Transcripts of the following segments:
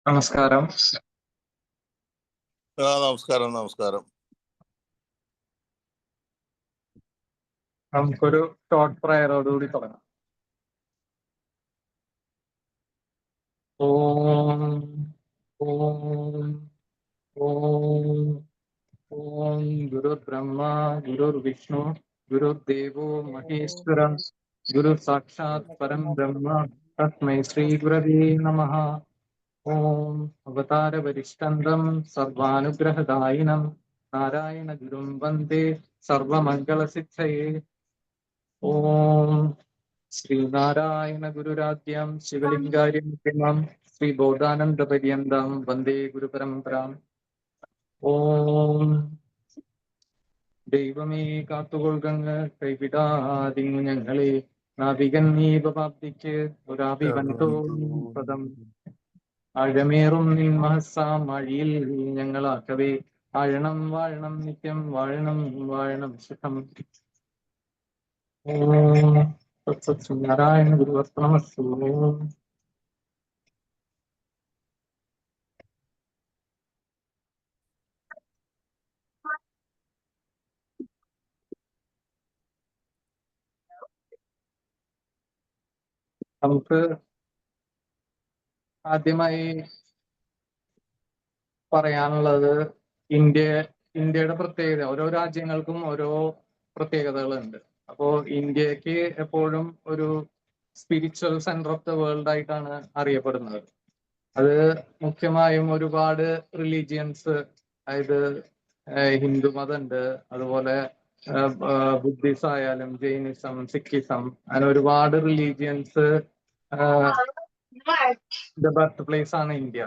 നമസ്കാരം. നമസ്കാരം. നമുക്കൊരു ഷോർട്ട് പ്രയറോടുകൂടി തുടങ്ങാം. ഓം ഓം ഓം ഓം ഗുരുർബ്രഹ്മ ഗുരുർവിഷ്ണു ഗുരുദേവോ മഹേശ്വരം ഗുരു സാക്ഷാത് പരം ബ്രഹ്മ തസ്മൈ ശ്രീ ഗുരവേ നമഃ. ഓം അവതാര വരിഷ്ഠന്തം സർവാനുഗ്രഹദായിനം നാരായണ ഗുരും വന്ദേ സർവമംഗളസിദ്ധയേ. ഓം ശ്രീനാരായണ ഗുരുരാജ്യം ശിവലിംഗാര്യം ശ്രീ ബോധാനന്ദ പര്യന്തം വന്ദേ ഗുരുപരമ്പരാം. ഓം ദൈവമേ കാത്തുകൊള്ളുകങ്ങ് കൈവിടാതിങ്ങു ഞങ്ങളെ നാവികന്നീപപാപ്തിക്ക് ഒരാഭിവന്തോപദം ആഴമേറും നിൻ മഹസാം ആഴിയിൽ ഞങ്ങളാക്കവേ ആഴണം വാഴണം നിത്യം വാഴണം സുഖം. ഓം നാരായണ ഗുരുവർപ്പണമസ്തു. നമുക്ക് ആദ്യമായി പറയാനുള്ളത് ഇന്ത്യയുടെ പ്രത്യേകത. ഓരോ രാജ്യങ്ങൾക്കും ഓരോ പ്രത്യേകതകളുണ്ട്. അപ്പോ ഇന്ത്യക്ക് എപ്പോഴും ഒരു spiritual centre of the world ആയിട്ടാണ് അറിയപ്പെടുന്നത്. അത് മുഖ്യമായും ഒരുപാട് റിലീജിയൻസ്, അതായത് ഹിന്ദു മതമുണ്ട്, അതുപോലെ ബുദ്ധിസം ആയാലും ജൈനിസം, സിഖിസം, അങ്ങനെ ഒരുപാട് റിലീജിയൻസ് ദ ബർത്ത് പ്ലേസ് ആണ് ഇന്ത്യ.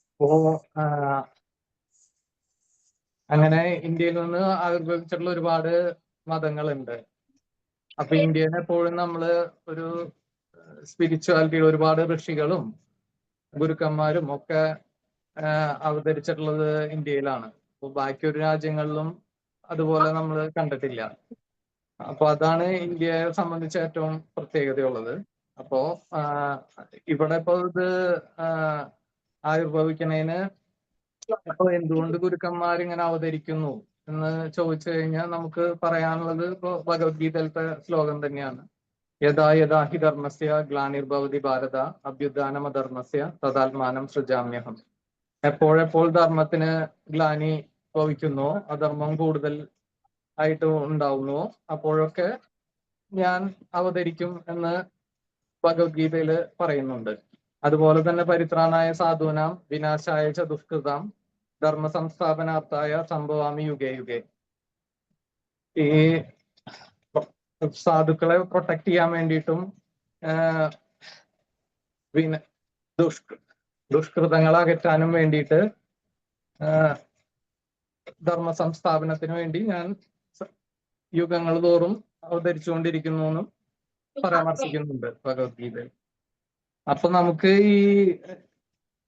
അപ്പോ അങ്ങനെ ഇന്ത്യയിൽ നിന്ന് ആവിർഭവിച്ചിട്ടുള്ള ഒരുപാട് മതങ്ങളുണ്ട്. അപ്പൊ ഇന്ത്യനെ എപ്പോഴും നമ്മള് ഒരു സ്പിരിച്വാലിറ്റി, ഒരുപാട് ഋഷികളും ഗുരുക്കന്മാരും ഒക്കെ അവതരിച്ചിട്ടുള്ളത് ഇന്ത്യയിലാണ്. അപ്പൊ ബാക്കി ഒരു രാജ്യങ്ങളിലും അതുപോലെ നമ്മൾ കണ്ടിട്ടില്ല. അപ്പൊ അതാണ് ഇന്ത്യയെ സംബന്ധിച്ച് ഏറ്റവും പ്രത്യേകതയുള്ളത്. അപ്പോ ഇവിടെ ഇപ്പൊ ഇത് ആവിർഭവിക്കണേന് ഇപ്പൊ എന്തുകൊണ്ട് ഗുരുക്കന്മാർ ഇങ്ങനെ അവതരിക്കുന്നു എന്ന് ചോദിച്ചു കഴിഞ്ഞാൽ നമുക്ക് പറയാനുള്ളത് ഇപ്പൊ ഭഗവത്ഗീതയിലത്തെ ശ്ലോകം തന്നെയാണ്. യഥാ യഥാ ഹി ധർമ്മസ്യ ഗ്ലാനിർഭവതി ഭാരത അഭ്യുത്ഥാനമധർമ്മസ്യ തദാത്മാനം സൃജാമ്യഹം. എപ്പോഴെപ്പോൾ ധർമ്മത്തിന് ഗ്ലാനി ഭവിക്കുന്നോ, അധർമ്മം കൂടുതൽ ആയിട്ട് ഉണ്ടാവുന്നുവോ, അപ്പോഴൊക്കെ ഞാൻ അവതരിക്കും എന്ന് ഭഗവത്ഗീതയില് പറയുന്നുണ്ട്. അതുപോലെ തന്നെ പരിത്രാണായ സാധൂനാം വിനാശായ ച ദുഷ്കൃതാം ധർമ്മ സംസ്ഥാപനാർത്ഥായ സംഭവാമി യുഗേ യുഗേ. ഈ സാധുക്കളെ പ്രൊട്ടക്ട് ചെയ്യാൻ വേണ്ടിയിട്ടും ദുഷ്കൃതങ്ങളെ അകറ്റാനും വേണ്ടിയിട്ട് ധർമ്മ സംസ്ഥാപനത്തിന് വേണ്ടി ഞാൻ യുഗങ്ങൾ തോറും അവതരിച്ചുകൊണ്ടിരിക്കുന്നു എന്നും പരാമർശിക്കുന്നുണ്ട് ഭഗവത്ഗീതയിൽ. അപ്പൊ നമുക്ക്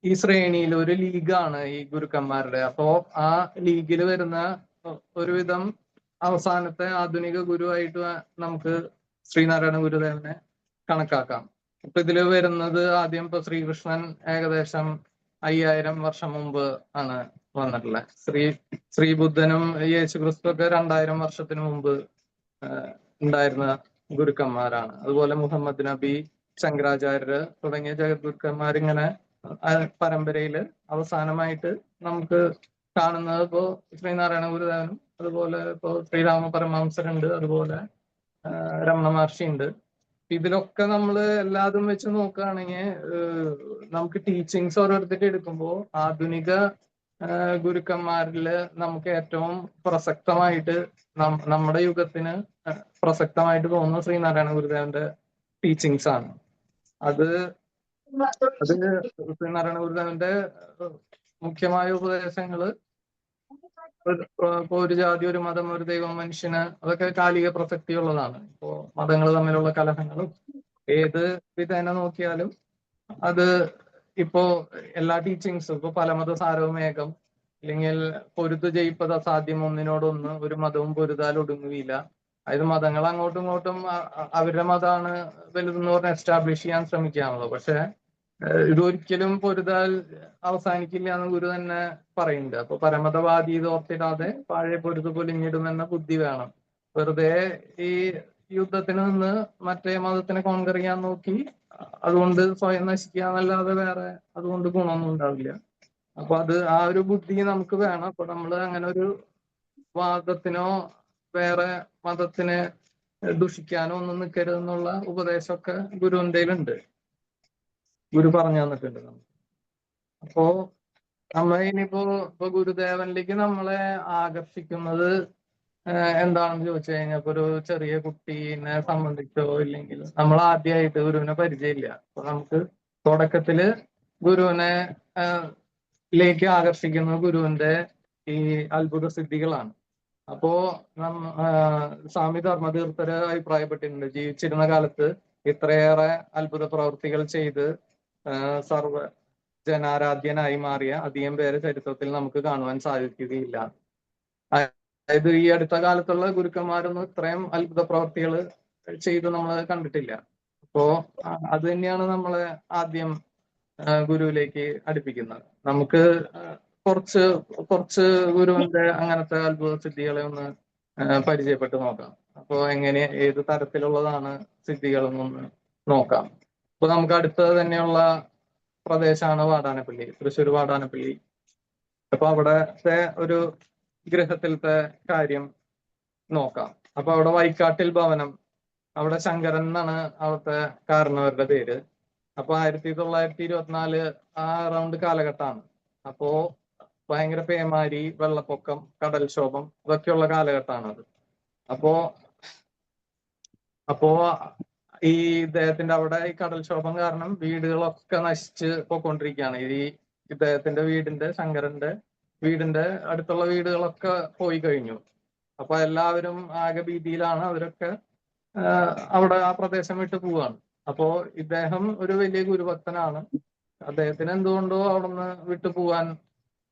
ഈ ശ്രേണിയിൽ ഒരു ലീഗാണ് ഈ ഗുരുക്കന്മാരുടെ. അപ്പോ ആ ലീഗിൽ വരുന്ന ഒരുവിധം അവസാനത്തെ ആധുനിക ഗുരുവായിട്ട് നമുക്ക് ശ്രീനാരായണ ഗുരുദേവനെ കണക്കാക്കാം. ഇപ്പൊ ഇതില് വരുന്നത് ആദ്യം ഇപ്പൊ ശ്രീകൃഷ്ണൻ ഏകദേശം 5000 വർഷം മുമ്പ് ആണ് വന്നിട്ടുള്ളത്. ശ്രീബുദ്ധനും യേശു ക്രിസ്തു ഒക്കെ 2000 വർഷത്തിന് മുമ്പ് ഉണ്ടായിരുന്ന ഗുരുക്കന്മാരാണ്. അതുപോലെ മുഹമ്മദ് നബി, ശങ്കരാചാര്യര് തുടങ്ങിയ ജഗദ്ഗുരുക്കന്മാരിങ്ങനെ പരമ്പരയില് അവസാനമായിട്ട് നമുക്ക് കാണുന്നത് ഇപ്പോ ശ്രീനാരായണ ഗുരുദേവനും, അതുപോലെ ഇപ്പോ ശ്രീരാമ പരമഹംസരുണ്ട്, അതുപോലെ രമണ മഹർഷി ഉണ്ട്. ഇതിലൊക്കെ നമ്മൾ എല്ലാതും വെച്ച് നോക്കുകയാണെങ്കിൽ നമുക്ക് ടീച്ചിങ്സ് ഓരോരുത്തർക്ക് എടുക്കുമ്പോൾ ആധുനിക ഗുരുക്കന്മാരില് നമുക്ക് ഏറ്റവും പ്രസക്തമായിട്ട് നമ്മുടെ യുഗത്തിന് പ്രസക്തമായിട്ട് തോന്നുന്ന ശ്രീനാരായണ ഗുരുദേവന്റെ ടീച്ചിങ്സ് ആണ്. അത് ശ്രീനാരായണ ഗുരുദേവന്റെ മുഖ്യമായ ഉപദേശങ്ങള് ഇപ്പൊ ഒരു ജാതി, ഒരു മതം, ഒരു ദൈവം, മനുഷ്യന്, അതൊക്കെ കാലിക പ്രസക്തിയുള്ളതാണ്. ഇപ്പോ മതങ്ങൾ തമ്മിലുള്ള കലഹങ്ങളും ഏത് വിധേന നോക്കിയാലും അത് ഇപ്പോ എല്ലാ ടീച്ചിങ്സും ഇപ്പൊ പലമത സാരവും ഏകം, അല്ലെങ്കിൽ പൊരുതു ജയിപ്പത് അസാധ്യം ഒന്നിനോടൊന്ന്, ഒരു മതവും പൊരുതാൽ ഒടുങ്ങുകയില്ല, അതായത് മതങ്ങൾ അങ്ങോട്ടും ഇങ്ങോട്ടും അവരുടെ മതമാണ് വലുതെന്ന് പറഞ്ഞ് എസ്റ്റാബ്ലിഷ് ചെയ്യാൻ ശ്രമിക്കുകയാണല്ലോ. പക്ഷെ ഇതൊരിക്കലും പൊരുതാൽ അവസാനിക്കില്ല എന്ന് ഗുരു തന്നെ പറയുന്നുണ്ട്. അപ്പൊ പരമതവാദി ഓർത്തിടാതെ പഴയ പൊരുത് പൊലിഞ്ഞിടുമെന്ന ബുദ്ധി വേണം. വെറുതെ ഈ യുദ്ധത്തിന് നിന്ന് മറ്റേ മതത്തിനെ കോൺകർ ചെയ്യാൻ നോക്കി അതുകൊണ്ട് സ്വയം നശിക്കുക എന്നല്ലാതെ വേറെ അതുകൊണ്ട് ഗുണമൊന്നും ഉണ്ടാവില്ല. അപ്പൊ ആ ഒരു ബുദ്ധി നമുക്ക് വേണം. അപ്പൊ നമ്മൾ അങ്ങനെ ഒരു വാദത്തിനോ വേറെ മതത്തിനെ ദുഷിക്കാനോ ഒന്നും നിൽക്കരുതെന്നുള്ള ഉപദേശമൊക്കെ ഗുരുവിന്റെ ഉണ്ട്, ഗുരു പറഞ്ഞു തന്നിട്ടുണ്ട് നമുക്ക്. അപ്പോ ഇപ്പൊ ഗുരുദേവനിലേക്ക് നമ്മളെ ആകർഷിക്കുന്നത് എന്താണെന്ന് ചോദിച്ചു കഴിഞ്ഞാൽ, ഇപ്പൊ ഒരു ചെറിയ കുട്ടീനെ സംബന്ധിച്ചോ ഇല്ലെങ്കിൽ നമ്മൾ ആദ്യമായിട്ട് ഗുരുവിനെ പരിചയമില്ല, അപ്പൊ നമുക്ക് തുടക്കത്തില് ഗുരുവിനെ ലേക്ക് ആകർഷിക്കുന്ന ഗുരുവിന്റെ ഈ അത്ഭുത സിദ്ധികളാണ്. അപ്പോ സ്വാമി ധർമ്മതീർത്ഥര് അഭിപ്രായപ്പെട്ടിട്ടുണ്ട്, ജീവിച്ചിരുന്ന കാലത്ത് ഇത്രയേറെ അത്ഭുത പ്രവർത്തികൾ ചെയ്ത് സർവ ജനാരാധ്യനായി മാറിയ അധികം പേര് ചരിത്രത്തിൽ നമുക്ക് കാണുവാൻ സാധിക്കുകയില്ല. അതായത് ഈ അടുത്ത കാലത്തുള്ള ഗുരുക്കന്മാരൊന്നും ഇത്രയും അത്ഭുത പ്രവർത്തികൾ ചെയ്ത് നമ്മൾ കണ്ടിട്ടില്ല. അപ്പോ അത് തന്നെയാണ് നമ്മളെ ആദ്യം ഗുരുവിലേക്ക് അടുപ്പിക്കുന്നത്. നമുക്ക് കുറച്ച് ഗുരുവിന്റെ അങ്ങനത്തെ അത്ഭുത സിദ്ധികളെ ഒന്ന് പരിചയപ്പെട്ട് നോക്കാം. അപ്പോ ഏത് തരത്തിലുള്ളതാണ് സിദ്ധികളെന്നൊന്ന് നോക്കാം. അപ്പൊ നമുക്ക് അടുത്തത് തന്നെയുള്ള പ്രദേശമാണ് വാടാനപ്പള്ളി, തൃശ്ശൂർ വാടാനപ്പള്ളി. അപ്പൊ അവിടത്തെ ഒരു ഗൃഹത്തിലത്തെ കാര്യം നോക്കാം. അപ്പൊ അവിടെ വൈക്കാട്ടിൽ ഭവനം, അവിടെ ശങ്കരൻ എന്നാണ് അവിടുത്തെ കാരണവരുടെ പേര്. അപ്പൊ 1924 ആ അറൗണ്ട് കാലഘട്ടമാണ്. അപ്പോ ഭയങ്കര പേമാരി, വെള്ളപ്പൊക്കം, കടൽക്ഷോഭം ഇതൊക്കെയുള്ള കാലഘട്ടമാണ് അത്. അപ്പോ ഈ ഇദ്ദേഹത്തിന്റെ അവിടെ ഈ കടൽക്ഷോഭം കാരണം വീടുകളൊക്കെ നശിച്ച് പോയിക്കൊണ്ടിരിക്കുകയാണ്. ഇദ്ദേഹത്തിന്റെ ശങ്കരന്റെ വീടിന്റെ അടുത്തുള്ള വീടുകളൊക്കെ പോയി കഴിഞ്ഞു. അപ്പൊ എല്ലാവരും ആകെ ഭീതിയിലാണ്. അവരൊക്കെ അവിടെ ആ പ്രദേശം വിട്ടു പോവാണ്. അപ്പോ ഇദ്ദേഹം ഒരു വലിയ ഗുരുഭക്തനാണ്. അദ്ദേഹത്തിന് എന്തുകൊണ്ടോ അവിടുന്ന് വിട്ടു പോവാൻ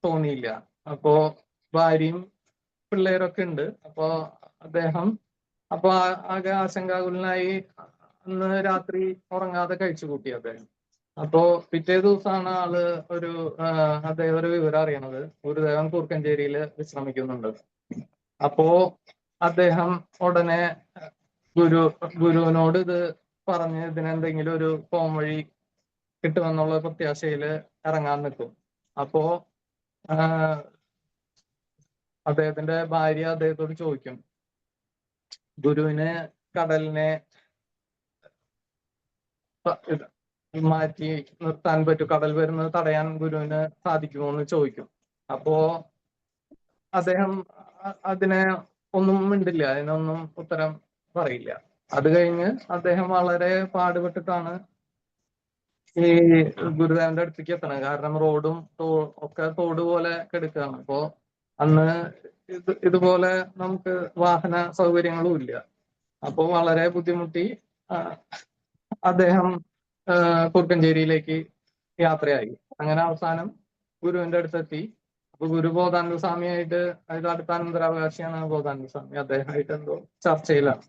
തോന്നിയില്ല. അപ്പോ ഭാര്യയും പിള്ളേരൊക്കെ ഉണ്ട്. അദ്ദേഹം ആകെ ആശങ്കാകുലനായി അന്ന് രാത്രി ഉറങ്ങാതെ കഴിച്ചു കൂട്ടി അദ്ദേഹം. അപ്പോ പിറ്റേ ദിവസമാണ് അദ്ദേഹം ഒരു വിവരം അറിയണത്, ഗുരുദേവൻ കൂർക്കഞ്ചേരിയിൽ വിശ്രമിക്കുന്നുണ്ട്. അപ്പോ അദ്ദേഹം ഉടനെ ഗുരുവിനോട് ഇത് പറഞ്ഞ് ഇതിനെന്തെങ്കിലും ഒരു പോംവഴി കിട്ടുമെന്നുള്ള പ്രത്യാശയില് ഇറങ്ങാൻ നിൽക്കും. അപ്പോ അദ്ദേഹത്തിന്റെ ഭാര്യ അദ്ദേഹത്തോട് ചോദിക്കും, ഗുരുവിന് കടലിനെ മാറ്റി നിർത്താൻ പറ്റും, കടൽ വരുന്നത് തടയാൻ ഗുരുവിന് സാധിക്കുമോ എന്ന് ചോദിക്കും. അപ്പോ അദ്ദേഹം അതിനെ ഒന്നും മിണ്ടില്ല, അതിനൊന്നും ഉത്തരം പറയില്ല. അത് കഴിഞ്ഞ് അദ്ദേഹം വളരെ പാടുപെട്ടിട്ടാണ് ഈ ഗുരുദേവന്റെ അടുത്തേക്ക് എത്തണം. കാരണം റോഡും ഒക്കെ തോട് പോലെ കിടക്കുകയാണ്. അപ്പോ അന്ന് ഇതുപോലെ നമുക്ക് വാഹന സൗകര്യങ്ങളും ഇല്ല. അപ്പോ വളരെ ബുദ്ധിമുട്ടി അദ്ദേഹം കുറുക്കഞ്ചേരിയിലേക്ക് യാത്രയായി. അങ്ങനെ അവസാനം ഗുരുവിന്റെ അടുത്തെത്തി. അപ്പൊ ഗുരു ബോധാനന്ദ സ്വാമിയായിട്ട്, അതായത് അടുത്ത അനന്തരാവകാശിയാണ് ബോധാനന്ദ സ്വാമി, അദ്ദേഹമായിട്ട് എന്തോ ചർച്ചയിലാണ്.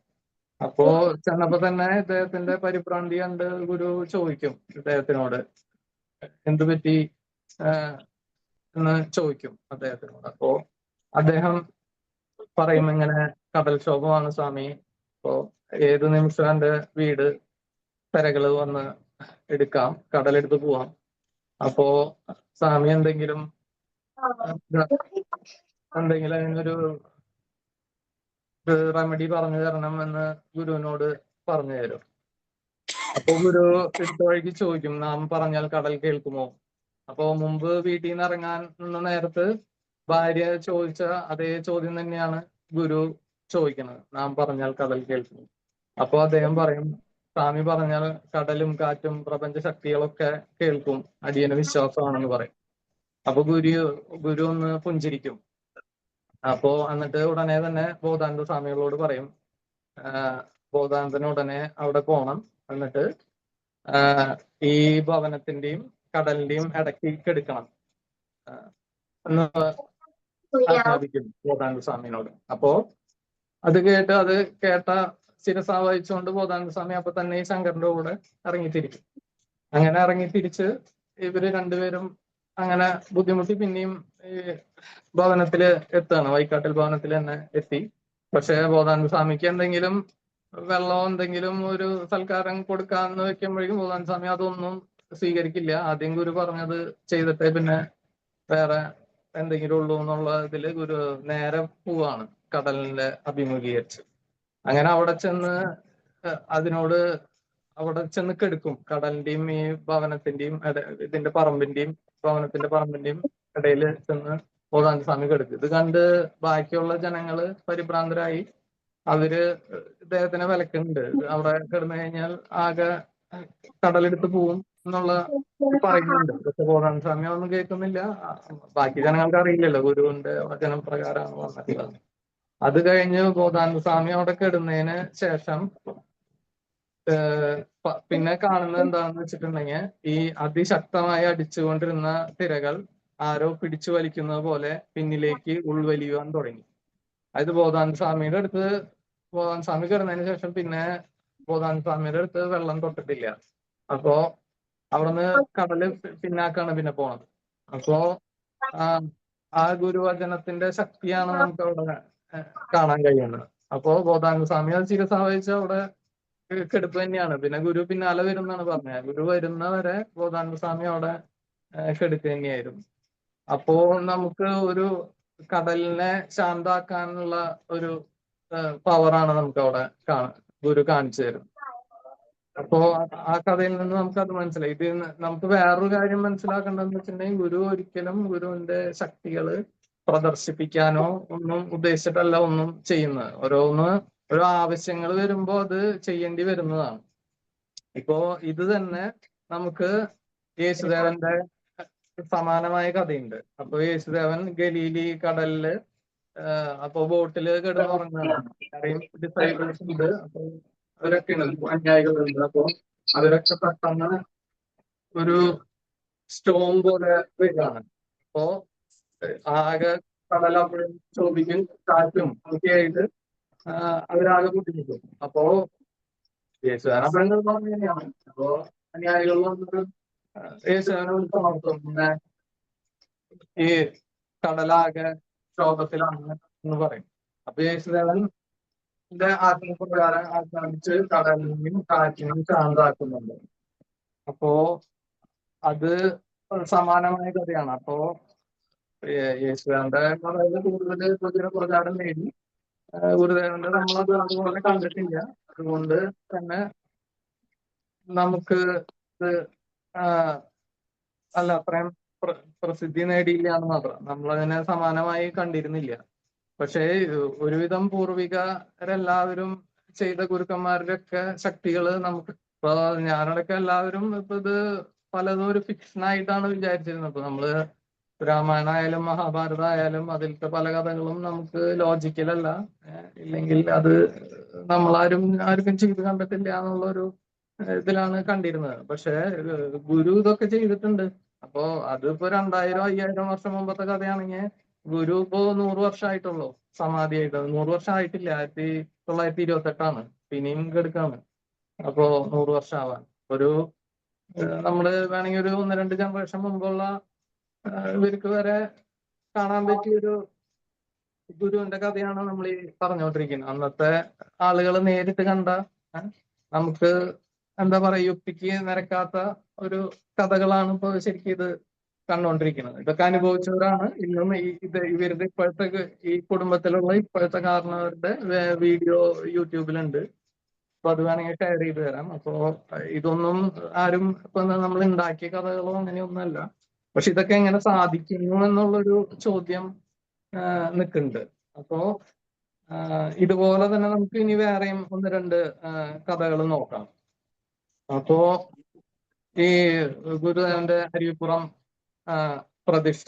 അപ്പോ ചെന്നപ്പോ തന്നെ ഇദ്ദേഹത്തിന്റെ പരിഭ്രാന്തി കണ്ട് ഗുരു ചോദിക്കും ഇദ്ദേഹത്തിനോട്, എന്തു പറ്റി എന്ന് ചോദിക്കും അദ്ദേഹത്തിനോട്. അപ്പോ അദ്ദേഹം പറയും, ഇങ്ങനെ കടൽക്ഷോഭമാണ് സ്വാമി, അപ്പോ ഏത് നിമിഷം എന്റെ വീട് തിരകള് വന്ന് എടുക്കാം, കടലെടുത്ത് പോവാം. അപ്പോ സ്വാമി എന്തെങ്കിലും അതിനൊരു റെമഡി പറഞ്ഞു തരണം എന്ന് ഗുരുവിനോട് പറഞ്ഞു തരും. അപ്പൊ ഗുരു എടുത്ത വഴിക്ക് ചോദിക്കും, നാം പറഞ്ഞാൽ കടൽ കേൾക്കുമോ? അപ്പോ മുമ്പ് വീട്ടിൽ നിന്ന് ഇറങ്ങാൻ നിന്ന നേരത്ത് ഭാര്യ ചോദിച്ച അതേ ചോദ്യം തന്നെയാണ് ഗുരു ചോദിക്കുന്നത്, നാം പറഞ്ഞാൽ കടൽ കേൾക്കുമോ? അപ്പോ അദ്ദേഹം പറയും, സ്വാമി പറഞ്ഞാൽ കടലും കാറ്റും പ്രപഞ്ച ശക്തികളൊക്കെ കേൾക്കും, അടിയന് വിശ്വാസമാണെന്ന് പറയും. അപ്പൊ ഗുരു ഒന്ന് പുഞ്ചിരിക്കും. അപ്പോ എന്നിട്ട് ഉടനെ തന്നെ ബോധാനന്ദ സ്വാമികളോട് പറയും, ബോധാനന്ദന് ഉടനെ അവിടെ പോണം, എന്നിട്ട് ഈ ഭവനത്തിന്റെയും കടലിന്റെയും ഇടയ്ക്ക് എടുക്കണം എന്ന് ആജ്ഞാപിക്കും ബോധാനന്ദ സ്വാമിനോട്. അപ്പോ അത് കേട്ട ശിരസ വഹിച്ചുകൊണ്ട് ബോധാനന്ദ സ്വാമി അപ്പൊ തന്നെ ഈ ശങ്കരന്റെ കൂടെ ഇറങ്ങിത്തിരിക്കും. അങ്ങനെ ഇറങ്ങിത്തിരിച്ച് ഇവര് രണ്ടുപേരും അങ്ങനെ ബുദ്ധിമുട്ടി പിന്നെയും ഈ ഭവനത്തില് എത്തുകയാണ്. വൈക്കാട്ടിൽ ഭവനത്തിൽ തന്നെ എത്തി. പക്ഷെ ബോധാനന്ദ സ്വാമിക്ക് എന്തെങ്കിലും വെള്ളമോ എന്തെങ്കിലും ഒരു സൽക്കാരം കൊടുക്കാന്ന് വെക്കുമ്പോഴേക്കും ബോധാനന്ദ സ്വാമി അതൊന്നും സ്വീകരിക്കില്ല. ആദ്യം ഗുരു പറഞ്ഞത് ചെയ്തിട്ടേ പിന്നെ വേറെ എന്തെങ്കിലും ഉള്ളൂ എന്നുള്ള ഇതില് ഗുരു നേരെ പോവാണ് കടലിന്റെ അഭിമുഖീകരിച്ച്. അങ്ങനെ അവിടെ ചെന്ന് അതിനോട് അവിടെ ചെന്ന് കെടുക്കും. കടലിന്റെയും ഈ ഭവനത്തിന്റെയും ഇതിന്റെ പറമ്പിന്റെയും ഭവനത്തിന്റെ പറമ്പിന്റെയും ഇടയിൽ ചെന്ന് ബോധാനന്ദ സ്വാമി കെടുക്കും. ഇത് കണ്ട് ബാക്കിയുള്ള ജനങ്ങള് പരിഭ്രാന്തരായി അവര് ഇദ്ദേഹത്തിനെ വിലക്കുന്നുണ്ട്. അവിടെ കിടന്നു കഴിഞ്ഞാൽ ആകെ കടലെടുത്ത് പോവും എന്നുള്ള പറയുന്നുണ്ട്. പക്ഷെ ബോധാനന്ദ സ്വാമി ഒന്നും കേൾക്കുന്നില്ല. ബാക്കി ജനങ്ങൾക്ക് അറിയില്ലല്ലോ ഗുരുവിന്റെ വചനപ്രകാരമാണ് വന്നിട്ടുള്ളത്. അത് കഴിഞ്ഞ് ബോധാനന്ദ സ്വാമി അവിടെ കിടന്നതിന് ശേഷം പിന്നെ കാണുന്നത് എന്താണെന്ന് വെച്ചിട്ടുണ്ടെങ്കിൽ ഈ അതിശക്തമായി അടിച്ചുകൊണ്ടിരുന്ന തിരകൾ ആരോ പിടിച്ചു വലിക്കുന്നത് പോലെ പിന്നിലേക്ക് ഉൾവലിയുവാൻ തുടങ്ങി. അതായത് ബോധാനന്ദ സ്വാമി കിടന്നതിന് ശേഷം പിന്നെ ബോധാനന്ദ സ്വാമിയുടെ അടുത്ത് വെള്ളം തൊട്ടിട്ടില്ല. അപ്പോ അവിടുന്ന് കടല് പിന്നാക്കാണ് പിന്നെ പോണത്. അപ്പോ ആ ഗുരുവചനത്തിന്റെ ശക്തിയാണ് നമുക്ക് അവിടെ കാണാൻ കഴിയുന്നത്. അപ്പോ ബോധാനന്ദ സ്വാമി അത് ശിരസാവഹിച്ച് അവിടെ കെടുപ്പ് തന്നെയാണ്. പിന്നെ ഗുരു പിന്നാലെ വരുന്നാണ് പറഞ്ഞത്. ഗുരു വരുന്നവരെ ബോധാനന്ദ സ്വാമി അവിടെ കെടുക്കുക തന്നെയായിരുന്നു. അപ്പോ നമുക്ക് ഒരു കടലിനെ ശാന്താക്കാനുള്ള ഒരു പവറാണ് നമുക്ക് അവിടെ ഗുരു കാണിച്ചു തരുന്നത്. അപ്പോ ആ കഥയിൽ നിന്ന് നമുക്ക് അത് മനസ്സിലായി. ഇത് നമുക്ക് വേറൊരു കാര്യം മനസ്സിലാക്കേണ്ടതെന്ന് വെച്ചിട്ടുണ്ടെങ്കിൽ ഗുരു ഒരിക്കലും ഗുരുവിന്റെ ശക്തികള് പ്രദർശിപ്പിക്കാനോ ഒന്നും ഉദ്ദേശിച്ചിട്ടല്ല ഒന്നും ചെയ്യുന്നത്. ഓരോ ആവശ്യങ്ങൾ വരുമ്പോ അത് ചെയ്യേണ്ടി വരുന്നതാണ്. ഇപ്പോ ഇത് തന്നെ നമുക്ക് യേശുദേവന്റെ സമാനമായ കഥയുണ്ട്. അപ്പൊ യേശുദേവൻ ഗലീലി കടലില് അപ്പൊ ബോട്ടില് കിടന്നുറങ്ങുകയാണ്. ഡിസൈബിൾസ് ഉണ്ട്. അപ്പൊ അവരൊക്കെ അനുയായികളുണ്ട്. അപ്പൊ അവരൊക്കെ പെട്ടെന്ന് ഒരു സ്റ്റോം പോലെ വരികയാണ്. അപ്പോ ആകെ കടലപ്പോഴും ചോദിക്കും കാറ്റും ഒക്കെ ആയിട്ട് അവരാകെ ബുദ്ധിമുട്ടും. അപ്പോ യേശുദാനപ്പഴങ്ങൾ പറഞ്ഞു തന്നെയാണ്. അപ്പോ അനുയായികൾ വന്നിട്ട് യേശുദാനെ ഉണർത്തും. പിന്നെ ഈ കടലാകെ ക്ഷോഭത്തിലാണ് എന്ന് പറയും. അപ്പൊ യേശുദേവന്റെ ആത്മപ്രകാരം ആക്രമിച്ച് കടലിനെയും കാറ്റിനെയും ശാന്താക്കുന്നുണ്ട്. അപ്പോ അത് സമാനമായ കഥയാണ്. അപ്പോ യേശുദാന്റെ കഥയില് കൂടുതൽ പ്രചാരം നേടി. ഗുരുദേവന്റെ നമ്മളത് അതുപോലെ കണ്ടിട്ടില്ല. അതുകൊണ്ട് തന്നെ നമുക്ക് ഇത് അല്ല അത്രയും പ്രസിദ്ധി നേടിയില്ല എന്ന് മാത്രം. നമ്മളതിനെ സമാനമായി കണ്ടിരുന്നില്ല. പക്ഷേ ഒരുവിധം പൂർവികരെല്ലാവരും ചെയ്ത ഗുരുക്കന്മാരുടെ ഒക്കെ ശക്തികള് നമുക്ക് ഇപ്പൊ ഞാനടക്കം എല്ലാവരും ഇപ്പൊ ഇത് പലതും ഒരു ഫിക്ഷൻ ആയിട്ടാണ് വിചാരിച്ചിരുന്നത്. ഇപ്പൊ നമ്മള് രാമായണ ആയാലും മഹാഭാരതം ആയാലും അതിലത്തെ പല കഥകളും നമുക്ക് ലോജിക്കലല്ല. ഇല്ലെങ്കിൽ അത് ആർക്കും ചെയ്ത് കണ്ടിട്ടില്ല എന്നുള്ളൊരു ഇതിലാണ് കണ്ടിരുന്നത്. പക്ഷെ ഗുരു ഇതൊക്കെ ചെയ്തിട്ടുണ്ട്. അപ്പോ അതിപ്പോ 2000-5000 വർഷം മുമ്പത്തെ കഥയാണെങ്കിൽ ഗുരു ഇപ്പോ 100 വർഷമായിട്ടുള്ളൂ സമാധിയായിട്ട്. 100 വർഷം ആയിട്ടില്ല. 1928 പിന്നെയും കെടുക്കാണ്. അപ്പോ 100 വർഷം ആവാൻ നമ്മള് വേണമെങ്കിൽ ഒരു 1-2 ജനറേഷൻ മുമ്പുള്ള ഇവർക്ക് വരെ കാണാൻ പറ്റിയൊരു ഗുരുവിന്റെ കഥയാണ് നമ്മൾ ഈ പറഞ്ഞുകൊണ്ടിരിക്കുന്നത്. അന്നത്തെ ആളുകൾ നേരിട്ട് കണ്ട നമുക്ക് എന്താ പറയാ യുക്തിക്ക് നിരക്കാത്ത ഒരു കഥകളാണ് ഇപ്പൊ ശരിക്കും ഇത് കണ്ടുകൊണ്ടിരിക്കുന്നത്. ഇതൊക്കെ അനുഭവിച്ചവരാണ്. ഇന്നും ഇവരുടെ ഇപ്പോഴത്തെ ഈ കുടുംബത്തിലുള്ള ഇപ്പോഴത്തെ കാരണവരുടെ വീഡിയോ യൂട്യൂബിലുണ്ട്. അപ്പൊ അത് വേണമെങ്കിൽ ഷെയർ ചെയ്ത് തരാം. അപ്പോ ഇതൊന്നും ആരും ഇപ്പൊ നമ്മൾ ഉണ്ടാക്കിയ കഥകളോ അങ്ങനെയൊന്നുമല്ല. പക്ഷെ ഇതൊക്കെ എങ്ങനെ സാധിക്കുന്നു എന്നുള്ളൊരു ചോദ്യം നിൽക്കുന്നുണ്ട്. അപ്പോ ഇതുപോലെ തന്നെ നമുക്ക് ഇനി വേറെയും 1-2 കഥകൾ നോക്കാം. അപ്പോ ഈ ഗുരുദേവന്റെ അരുവിപ്പുറം പ്രതിഷ്ഠ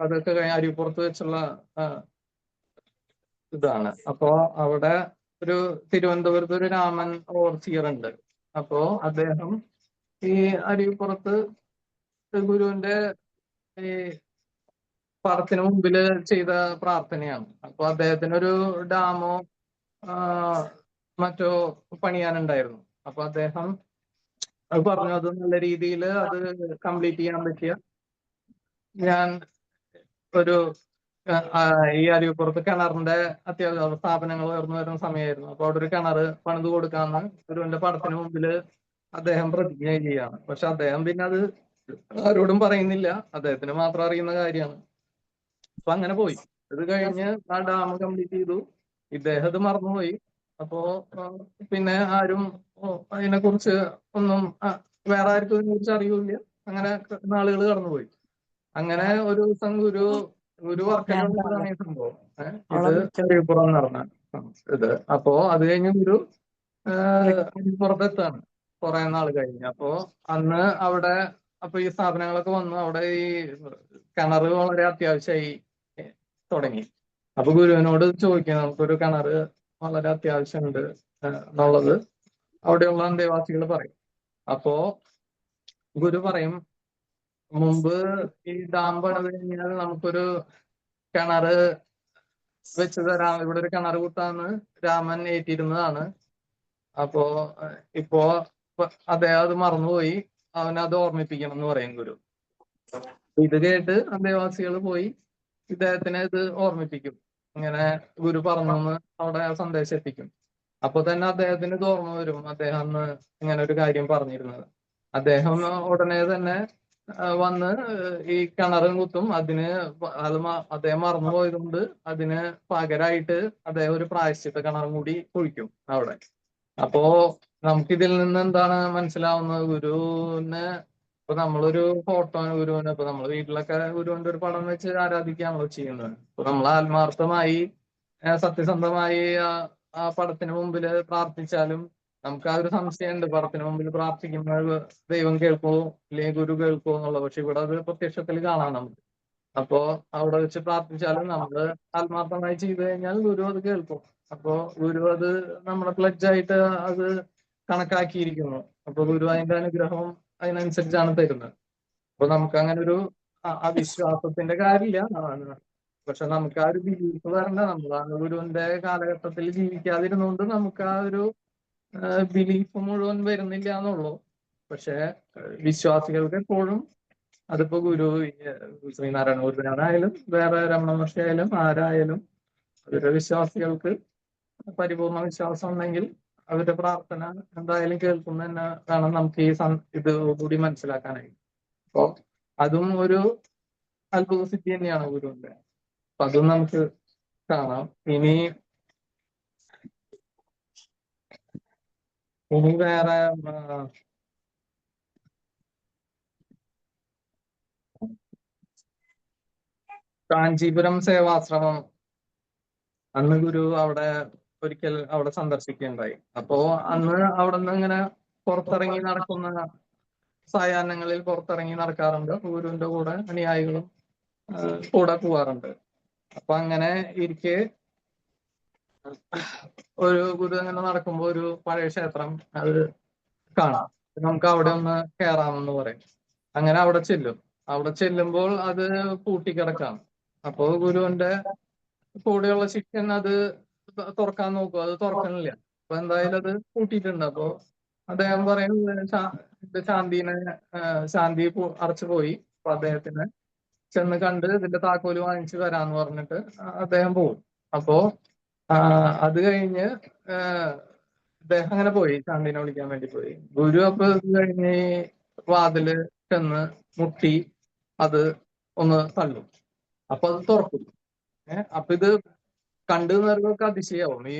അതൊക്കെ കഴിഞ്ഞ അരുവിപ്പുറത്ത് വെച്ചുള്ള ഇതാണ്. അപ്പോ അവിടെ ഒരു തിരുവനന്തപുരത്ത് ഒരു രാമൻ ഓവർസിയർ ഉണ്ട്. അപ്പോ അദ്ദേഹം ഈ അരുവിപ്പുറത്ത് ഗുരുവിന്റെ ഈ പടത്തിന് മുമ്പില് ചെയ്ത പ്രാർത്ഥനയാണ്. അപ്പൊ അദ്ദേഹത്തിന് ഒരു ഡാമോ മറ്റോ പണിയാനുണ്ടായിരുന്നു. അപ്പൊ അദ്ദേഹം അത് പറഞ്ഞു, അത് നല്ല രീതിയിൽ അത് കംപ്ലീറ്റ് ചെയ്യാൻ പറ്റിയ ഞാൻ ഒരു ഈ അരുവിപ്പുറത്ത് കിണറിന്റെ അത്യാവശ്യ സ്ഥാപനങ്ങൾ ഉയർന്നു വരുന്ന സമയമായിരുന്നു. അപ്പൊ അവിടെ ഒരു കിണറ് പണിത് കൊടുക്കാന്ന് ഗുരുവിന്റെ പടത്തിന് മുമ്പില് അദ്ദേഹം പ്രതിജ്ഞ ചെയ്യാണ്. പക്ഷെ അദ്ദേഹം പിന്നെ അത് ആരോടും പറയുന്നില്ല, അദ്ദേഹത്തിന് മാത്രം അറിയുന്ന കാര്യമാണ്. അപ്പൊ അങ്ങനെ പോയി. ഇത് കഴിഞ്ഞ് ആ ഡാം കംപ്ലീറ്റ് ചെയ്തു. ഇദ്ദേഹം അത് മറന്നുപോയി. അപ്പോ പിന്നെ ആരും അതിനെ കുറിച്ച് ഒന്നും വേറെ ആർക്കും ഇതിനെ കുറിച്ച് അറിയില്ല. അങ്ങനെ നാളുകൾ കടന്നുപോയി. അങ്ങനെ ഒരു ദിവസം ഗുരു വർക്കലുള്ള സംഭവം ഇത് അരുവിപ്പുറം നടന്ന ഇത്. അപ്പോ അത് കഴിഞ്ഞ് ഗുരു പുറത്തെത്താണ് കുറെ നാൾ കഴിഞ്ഞ്. അപ്പോ അന്ന് അവിടെ ഈ സ്ഥാപനങ്ങളൊക്കെ വന്നു. അവിടെ ഈ കിണറ് വളരെ അത്യാവശ്യമായി തുടങ്ങി. അപ്പൊ ഗുരുവിനോട് ചോദിക്കുക, നമുക്കൊരു കിണറ് വളരെ അത്യാവശ്യമുണ്ട് എന്നുള്ളത് അവിടെയുള്ള അന്തേവാസികൾ പറയും. അപ്പോ ഗുരു പറയും, മുമ്പ് ഈ ഡാം പണിത് കഴിഞ്ഞാൽ നമുക്കൊരു കിണറ് വെച്ച് തരാം, ഇവിടെ ഒരു കിണറ് കുത്താന്ന് രാമൻ ഏറ്റിരുന്നതാണ്. അപ്പോ ഇപ്പോ അദ്ദേഹം അത് മറന്നുപോയി, അവനത് ഓർമ്മിപ്പിക്കണം എന്ന് പറയും ഗുരു. ഇത് കേട്ട് അന്തേവാസികൾ പോയി ഇദ്ദേഹത്തിനെ ഇത് ഓർമ്മിപ്പിക്കും. ഇങ്ങനെ ഗുരു പറഞ്ഞു എന്ന് അവിടെ സന്ദേശം എത്തിക്കും. അപ്പൊ തന്നെ അദ്ദേഹത്തിന് ഇത് ഓർമ്മ വരും, അദ്ദേഹം അന്ന് ഇങ്ങനെ ഒരു കാര്യം പറഞ്ഞിരുന്നത്. അദ്ദേഹം ഉടനെ തന്നെ വന്ന് ഈ കിണറും കുത്തും. അതിന് അത് അദ്ദേഹം മറന്നുപോയതുകൊണ്ട് അതിന് പകരമായിട്ട് അദ്ദേഹം ഒരു പ്രായശ്ചിത്ത കിണറും കൂടി കുഴിക്കും അവിടെ. അപ്പോ നമുക്കിതിൽ നിന്ന് എന്താണ് മനസ്സിലാവുന്നത്? ഗുരുവിന് ഇപ്പൊ നമ്മളൊരു ഫോട്ടോ ഗുരുവിന്, ഇപ്പൊ നമ്മൾ വീട്ടിലൊക്കെ ഗുരുവിന്റെ ഒരു പടം വെച്ച് ആരാധിക്കുകയാണല്ലോ ചെയ്യുന്നത്. അപ്പൊ നമ്മൾ ആത്മാർത്ഥമായി സത്യസന്ധമായി ആ പടത്തിന് മുമ്പിൽ പ്രാർത്ഥിച്ചാലും നമുക്ക് ആ ഒരു സംശയമുണ്ട്, പടത്തിന് മുമ്പിൽ പ്രാർത്ഥിക്കുമ്പോൾ ദൈവം കേൾക്കുമോ അല്ലെങ്കിൽ ഗുരു കേൾക്കുമോ എന്നുള്ളത്. പക്ഷെ ഇവിടെ അത് പ്രത്യക്ഷത്തിൽ കാണാം നമുക്ക്. അപ്പോ അവിടെ വെച്ച് പ്രാർത്ഥിച്ചാലും നമ്മള് ആത്മാർത്ഥമായി ചെയ്തു കഴിഞ്ഞാൽ ഗുരു അത് കേൾക്കും. അപ്പോ ഗുരു അത് നമ്മുടെ പ്ലഡ്ജായിട്ട് അത് കണക്കാക്കിയിരിക്കുന്നു. അപ്പൊ ഗുരു അതിന്റെ അനുഗ്രഹം അതിനനുസരിച്ചാണ് തരുന്നത്. അപ്പൊ നമുക്ക് അങ്ങനെ ഒരു അവിശ്വാസത്തിന്റെ കാര്യമില്ല. പക്ഷെ നമുക്ക് ആ ഒരു ബിലീഫ് വരണ്ട. നമ്മൾ ആ ഗുരുവിന്റെ കാലഘട്ടത്തിൽ ജീവിക്കാതിരുന്നുകൊണ്ട് നമുക്ക് ആ ഒരു ബിലീഫ് മുഴുവൻ വരുന്നില്ല എന്നുള്ളൂ. പക്ഷെ വിശ്വാസികൾക്ക് എപ്പോഴും അതിപ്പോ ശ്രീനാരായണ ഗുരുനാഥനായാലും വേറെ രമണ മഹർഷി ആയാലും ആരായാലും അവരുടെ വിശ്വാസികൾക്ക് പരിപൂർണ വിശ്വാസം ഉണ്ടെങ്കിൽ അവരുടെ പ്രാർത്ഥന എന്തായാലും കേൾക്കുന്ന തന്നെ വേണം നമുക്ക് ഈ ഇത് കൂടി മനസ്സിലാക്കാനായി. അപ്പൊ അതും ഒരു അത്ഭുത സിദ്ധി തന്നെയാണ് ഗുരുവിന്റെ. അപ്പൊ അതും നമുക്ക് കാണാം. ഇനി വേറെ കാഞ്ചീപുരം സേവാശ്രമം അന്ന് ഗുരു അവിടെ ഒരിക്കൽ അവിടെ സന്ദർശിക്കുകയുണ്ടായി. അപ്പോ അന്ന് അവിടെ നിന്ന് ഇങ്ങനെ പുറത്തിറങ്ങി നടക്കുന്ന സായാഹ്നങ്ങളിൽ പുറത്തിറങ്ങി നടക്കാറുണ്ട്. ഗുരുവിന്റെ കൂടെ അനുയായികളും കൂടെ പോവാറുണ്ട്. അപ്പൊ അങ്ങനെ ഇരിക്കെ ഒരു ഗുരു അങ്ങനെ നടക്കുമ്പോൾ ഒരു പഴയ ക്ഷേത്രം അത് കാണാം. നമുക്ക് അവിടെ ഒന്ന് കയറാമെന്ന് പറയും. അങ്ങനെ അവിടെ ചെല്ലും. അവിടെ ചെല്ലുമ്പോൾ അത് പൂട്ടിക്കിടക്കാം. അപ്പോ ഗുരുവിന്റെ കൂടെയുള്ള ശിഷ്യൻ അത് തുറക്കാൻ നോക്കും, അത് തുറക്കണില്ല. അപ്പൊ എന്തായാലും അത് പൂട്ടിയിട്ടുണ്ട്. അപ്പോ അദ്ദേഹം പറയും, ശാന്തി അടച്ചു പോയി. അപ്പൊ അദ്ദേഹത്തിന് ചെന്ന് കണ്ട് ഇതിന്റെ താക്കോല് വാങ്ങിച്ചു തരാന്ന് പറഞ്ഞിട്ട് അദ്ദേഹം പോകും. അപ്പോ അത് കഴിഞ്ഞ് അദ്ദേഹം അങ്ങനെ പോയി, ശാന്തിനെ വിളിക്കാൻ വേണ്ടി പോയി. ഗുരു അപ്പൊ ഇത് കഴിഞ്ഞ് വാതില് ചെന്ന് മുട്ടി അത് ഒന്ന് തള്ളും. അപ്പൊ അത് തുറക്കും. അപ്പൊ ഇത് കണ്ടു നിന്നവർക്കൊക്കെ അതിശയാവും. ഈ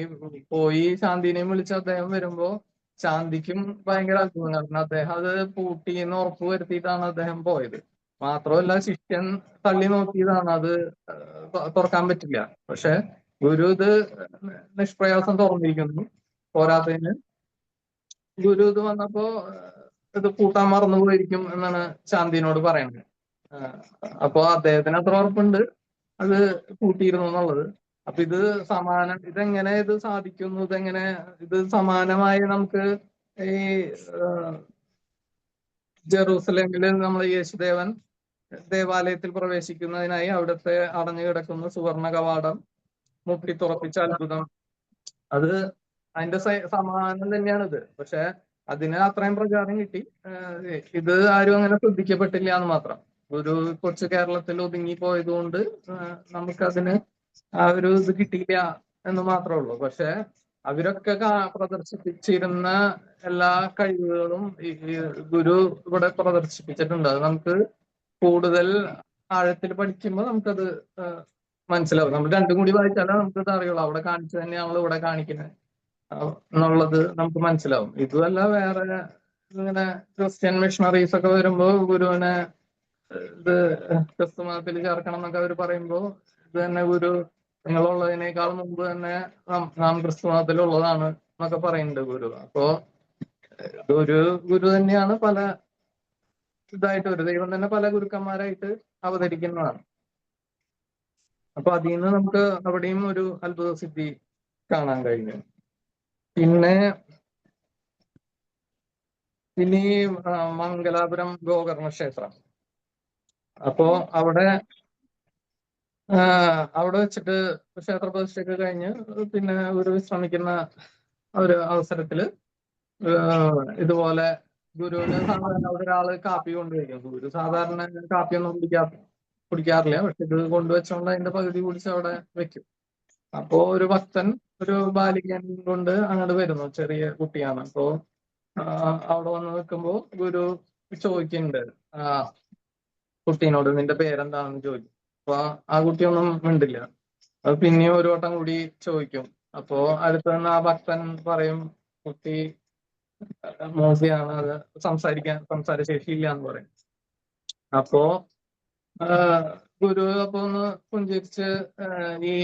പോയി ശാന്തിനെയും വിളിച്ച് അദ്ദേഹം വരുമ്പോ ശാന്തിക്കും ഭയങ്കര അത്ഭുതം. കാരണം അദ്ദേഹം അത് പൂട്ടിന്ന് ഉറപ്പ് വരുത്തിയിട്ടാണ് അദ്ദേഹം പോയത്. മാത്രമല്ല ശിഷ്യൻ തള്ളി നോക്കിയതാണ്, അത് തുറക്കാൻ പറ്റില്ല. പക്ഷെ ഗുരു ഇത് നിഷ്പ്രയാസം തുറന്നിരിക്കുന്നു. പോരാത്തതിന് ഗുരു ഇത് വന്നപ്പോ ഇത് പൂട്ടാൻ മറന്നു പോയിരിക്കും എന്നാണ് ശാന്തിനോട് പറയുന്നത്. അപ്പോ അദ്ദേഹത്തിന് അത്ര ഉറപ്പുണ്ട് അത് പൂട്ടിയിരുന്നു എന്നുള്ളത്. അപ്പൊ ഇത് ഇതെങ്ങനെ ഇത് സാധിക്കുന്നു? ഇത് സമാനമായി നമുക്ക് ഈ ജെറൂസലേമിൽ നമ്മൾ യേശുദേവൻ ദേവാലയത്തിൽ പ്രവേശിക്കുന്നതിനായി അവിടുത്തെ അടഞ്ഞു കിടക്കുന്ന സുവർണ കവാടം മുട്ടി തുറപ്പിച്ച അത്ഭുതം അത് അതിന്റെ സമാനം തന്നെയാണിത്. പക്ഷെ അതിന് അത്രയും പ്രചാരം കിട്ടി. ഇത് ആരും അങ്ങനെ ശ്രദ്ധിക്കപ്പെട്ടില്ല എന്ന് മാത്രം. ഒരു കൊച്ചു കേരളത്തിൽ ഒതുങ്ങി പോയത് കൊണ്ട് നമുക്കതിന് ആ ഒരു ഇത് കിട്ടിയില്ല എന്ന് മാത്രമേ ഉള്ളൂ. പക്ഷെ അവരൊക്കെ പ്രദർശിപ്പിച്ചിരുന്ന എല്ലാ കഴിവുകളും ഈ ഗുരു ഇവിടെ പ്രദർശിപ്പിച്ചിട്ടുണ്ട്. അത് നമുക്ക് കൂടുതൽ ആഴത്തിൽ പഠിക്കുമ്പോൾ നമുക്കത് മനസ്സിലാവും. നമ്മൾ രണ്ടും കൂടി വായിച്ചാലേ നമുക്കത് അറിയുള്ളൂ. അവിടെ കാണിച്ചു തന്നെയാണല്ലോ ഇവിടെ കാണിക്കുന്നത് എന്നുള്ളത് നമുക്ക് മനസ്സിലാവും. ഇതുമല്ല വേറെ ഇങ്ങനെ ക്രിസ്ത്യൻ മിഷണറീസ് ഒക്കെ വരുമ്പോ ഗുരുവിനെ ഇത് ക്രിസ്തു മതത്തിൽ ചേർക്കണം എന്നൊക്കെ അവർ പറയുമ്പോ ഇത് തന്നെ ഗുരു നിങ്ങളുള്ളതിനേക്കാൾ മുമ്പ് തന്നെ നാം ക്രിസ്തു മതത്തിലുള്ളതാണ് എന്നൊക്കെ പറയുന്നുണ്ട് ഗുരു. അപ്പോ ഒരു ഗുരു തന്നെയാണ് പല ഇതായിട്ട്, ഒരു ദൈവം തന്നെ പല ഗുരുക്കന്മാരായിട്ട് അവതരിക്കുന്നതാണ്. അപ്പൊ അതിൽ നിന്ന് നമുക്ക് അവിടെയും ഒരു അത്ഭുത സിദ്ധി കാണാൻ കഴിഞ്ഞു. പിന്നെ ഇനി മംഗലാപുരം ഗോകർണ ക്ഷേത്രം. അപ്പോ അവിടെ വെച്ചിട്ട് ക്ഷേത്ര പ്രതിഷ്ഠയൊക്കെ കഴിഞ്ഞ് പിന്നെ ഒരു വിശ്രമിക്കുന്ന ഒരു അവസരത്തില് ഇതുപോലെ ഗുരുവിന് സാധാരണ ഒരാള് കാപ്പി കൊണ്ടുവയ്ക്കും. ഗുരു സാധാരണ കാപ്പിയൊന്നും കുടിക്കാറില്ല. പക്ഷെ ഇത് കൊണ്ടുവച്ചോണ്ട് അതിന്റെ പകുതി കുടിച്ച് അവിടെ വെക്കും. അപ്പോ ഒരു ഭക്തൻ ഒരു ബാലികൻ കൊണ്ട് അങ്ങോട്ട് വരുന്നു. ചെറിയ കുട്ടിയാണ്. അപ്പോ അവിടെ വന്ന് നിൽക്കുമ്പോ ഗുരു ചോദിക്കുന്നുണ്ട് കുട്ടീനോട്, നിന്റെ പേരെന്താണെന്ന് ചോദിക്കും. അപ്പൊ ആ കുട്ടിയൊന്നും മിണ്ടില്ല. അത് പിന്നെയും ഒരു വട്ടം കൂടി ചോദിക്കും. അപ്പോ അടുത്ത് നിന്ന് ആ ഭക്തൻ പറയും, കുട്ടി മോശയാണ്, അത് സംസാരശേഷിയില്ല എന്ന് പറയും. അപ്പോ ഗുരു അപ്പൊ ഒന്ന് പുഞ്ചിരിച്ച് ഈ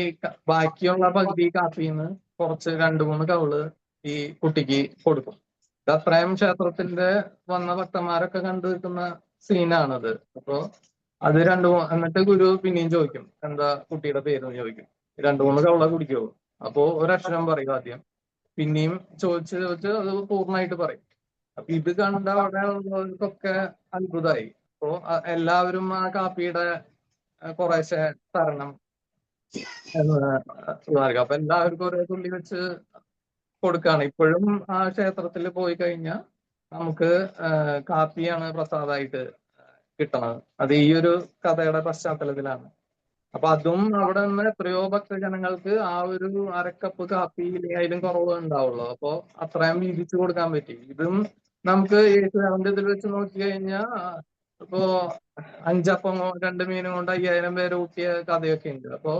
ബാക്കിയുള്ള പകുതി കാപ്പിന്ന് കുറച്ച് 2-3 കവള് ഈ കുട്ടിക്ക് കൊടുക്കും. അത്രയും ക്ഷേത്രത്തിന്റെ വന്ന ഭക്തന്മാരൊക്കെ കണ്ടു നിൽക്കുന്ന സീനാണത്. അപ്പോ അത് എന്നിട്ട് ഗുരു പിന്നെയും ചോദിക്കും, എന്താ കുട്ടിയുടെ പേരെന്ന് ചോദിക്കും. 2-3 കവള കുടിക്കുമോ? അപ്പോ ഒരക്ഷരം പറയും ആദ്യം. പിന്നെയും ചോദിച്ച് അത് പൂർണ്ണമായിട്ട് പറയും. അപ്പൊ ഇത് കണ്ട അവിടെ ഉള്ളവർക്കൊക്കെ അത്ഭുതമായി. അപ്പോ എല്ലാവരും ആ കാപ്പിയുടെ കുറേശ്ശെ തരണം എന്ന് പറയും. അപ്പൊ എല്ലാവർക്കും ഒരേ തുള്ളി വെച്ച് കൊടുക്കുകയാണ്. ഇപ്പോഴും ആ ക്ഷേത്രത്തിൽ പോയി കഴിഞ്ഞാൽ നമുക്ക് കാപ്പിയാണ് പ്രസാദമായിട്ട് കിട്ടണത്. അത് ഈ ഒരു കഥയുടെ പശ്ചാത്തലത്തിലാണ്. അപ്പൊ അതും അവിടെ നിന്ന് എത്രയോ ഭക്തജനങ്ങൾക്ക് ആ ഒരു അരക്കപ്പ് കാപ്പി അതിലും കുറവ് ഉണ്ടാവുള്ളൂ. അപ്പൊ അത്രയും വീതിച്ചു കൊടുക്കാൻ പറ്റി. ഇതും നമുക്ക് യേശുദാസിന്റെ ഇതിൽ വെച്ച് നോക്കി കഴിഞ്ഞാൽ ഇപ്പോ 5 അപ്പം 2 മീനും കൊണ്ട് 5000 പേര് കൂട്ടിയ കഥയൊക്കെ ഉണ്ട്. അപ്പൊ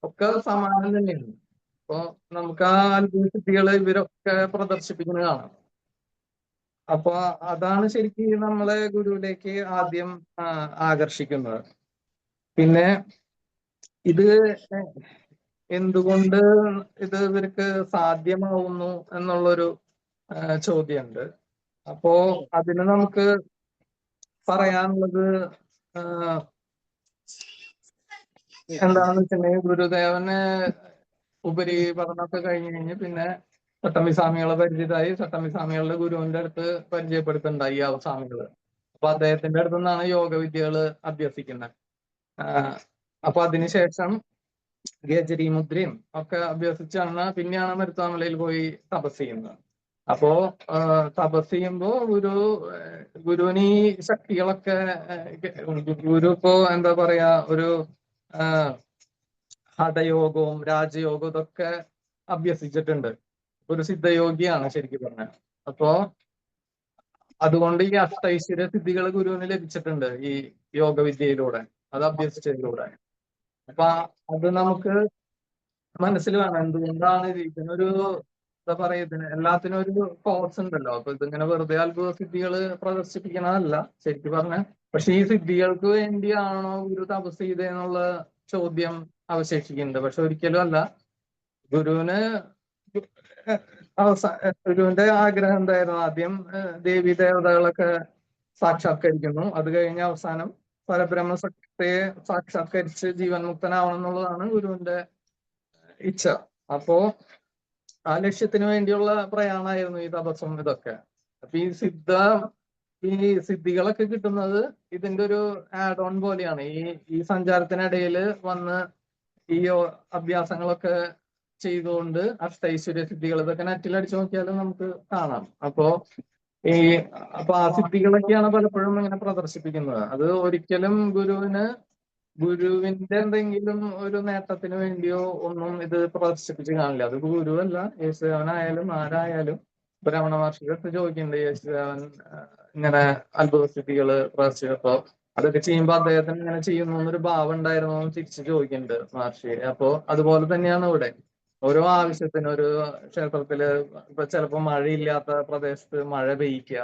ഒക്കെ സമാനം തന്നെയാണ്. അപ്പൊ നമുക്ക് ആ അത്ഭുത സിദ്ധികള് ഇവരൊക്കെ പ്രദർശിപ്പിക്കുന്നത് കാണാം. അപ്പൊ അതാണ് ശരിക്കും നമ്മളെ ഗുരുവിലേക്ക് ആദ്യം ആകർഷിക്കുന്നത്. പിന്നെ ഇത് എന്തുകൊണ്ട് ഇത് ഇവർക്ക് സാധ്യമാവുന്നു എന്നുള്ളൊരു ചോദ്യമുണ്ട്. അപ്പോ അതിന് നമുക്ക് പറയാനുള്ളത് എന്താണെന്ന് വെച്ചിട്ടുണ്ടെങ്കിൽ, ഗുരുദേവന് ഉപരി പഠനമൊക്കെ കഴിഞ്ഞ് പിന്നെ ചട്ടമ്പിസ്വാമികളെ പരിചിതമായി. ചട്ടമ്പിസ്വാമികളുടെ ഗുരുവിന്റെ അടുത്ത് പരിചയപ്പെടുത്തുണ്ടായി ഈ സ്വാമികള്. അപ്പൊ അദ്ദേഹത്തിന്റെ അടുത്ത് നിന്നാണ് യോഗ വിദ്യകള് അഭ്യസിക്കുന്നത്. അപ്പൊ അതിനുശേഷം ഗജരി മുദ്രയും ഒക്കെ അഭ്യസിച്ചാണ് പിന്നെയാണ് മരുത്വാമലയിൽ പോയി തപസ് ചെയ്യുന്നത്. അപ്പോ തപസ് ചെയ്യുമ്പോ ഗുരുവിന് ഈ ശക്തികളൊക്കെ ഗുരു ഇപ്പോ എന്താ പറയാ ഒരു ഹഠയോഗവും രാജയോഗവും ഇതൊക്കെ അഭ്യസിച്ചിട്ടുണ്ട്. ഒരു സിദ്ധയോഗിയാണ് ശരിക്കും പറഞ്ഞാൽ. അപ്പോ അതുകൊണ്ട് ഈ അഷ്ടൈശ്വര്യ സിദ്ധികൾ ഗുരുവിന് ലഭിച്ചിട്ടുണ്ട് ഈ യോഗവിദ്യയിലൂടെ, അത് അഭ്യസിച്ചതിലൂടെ. അപ്പൊ അത് നമുക്ക് മനസ്സിൽ വേണം. എന്തുകൊണ്ടാണ് ഇതിനൊരു എന്താ പറയാ, ഇതിന് എല്ലാത്തിനും ഒരു കോഴ്സ് ഉണ്ടല്ലോ. അപ്പൊ ഇതിങ്ങനെ വെറുതെ അത്ഭുത സിദ്ധികൾ പ്രദർശിപ്പിക്കണതല്ല ശരിക്കും പറഞ്ഞ. പക്ഷെ ഈ സിദ്ധികൾക്ക് വേണ്ടിയാണോ ഗുരു തപസ് ചെയ്തെന്നുള്ള ചോദ്യം അവശേഷിക്കുന്നുണ്ട്. പക്ഷെ ഒരിക്കലും അല്ല. ഗുരുവിന് ഗുരുവിന്റെ ആഗ്രഹം എന്തായിരുന്നു? ആദ്യം ദേവി ദേവതകളൊക്കെ സാക്ഷാത്കരിക്കുന്നു. അത് കഴിഞ്ഞ അവസാനം പരബ്രഹ്മ സത്യത്തെ സാക്ഷാത്കരിച്ച് ജീവൻ മുക്തനാവണം എന്നുള്ളതാണ് ഗുരുവിന്റെ ഇച്ഛ. അപ്പോ ആ ലക്ഷ്യത്തിന് വേണ്ടിയുള്ള പ്രയാണമായിരുന്നു ഈ തപസ്സും ഇതൊക്കെ. അപ്പൊ ഈ സിദ്ധികളൊക്കെ കിട്ടുന്നത് ഇതിന്റെ ഒരു ആഡ് ഓൺ പോലെയാണ്. ഈ സഞ്ചാരത്തിനിടയിൽ വന്ന് ഈ അഭ്യാസങ്ങളൊക്കെ ചെയ്തുകൊണ്ട് അഷ്ടൈശ്വര്യ സിദ്ധികൾ ഇതൊക്കെ നെറ്റിൽ അടിച്ചു നോക്കിയാലും നമുക്ക് കാണാം. അപ്പോ ഈ ആ സിദ്ധികളൊക്കെയാണ് പലപ്പോഴും ഇങ്ങനെ പ്രദർശിപ്പിക്കുന്നത്. അത് ഒരിക്കലും ഗുരുവിന്റെ എന്തെങ്കിലും ഒരു നേട്ടത്തിന് വേണ്ടിയോ ഒന്നും ഇത് പ്രദർശിപ്പിച്ച് കാണില്ല. അത് ഗുരുവല്ല, യേശുദേവനായാലും ആരായാലും. ഇപ്പൊ രമണ മഹർഷിയുടെ അടുത്ത് ചോദിക്കുന്നുണ്ട്, യേശുദേവൻ ഇങ്ങനെ അത്ഭുത സ്ഥിതികള് പ്രദർശിച്ചപ്പോ അതൊക്കെ ചെയ്യുമ്പോ അദ്ദേഹത്തിന് ഇങ്ങനെ ചെയ്യുന്നു എന്നൊരു ഭാവം ഉണ്ടായിരുന്നോ എന്ന് തിരിച്ചു ചോദിക്കുന്നുണ്ട് മഹർഷി. അപ്പോ അതുപോലെ തന്നെയാണ് ഇവിടെ ഓരോ ആവശ്യത്തിന് ഒരു ക്ഷേത്രത്തില് ഇപ്പൊ ചിലപ്പോ മഴയില്ലാത്ത പ്രദേശത്ത് മഴ പെയ്യിക്കുക,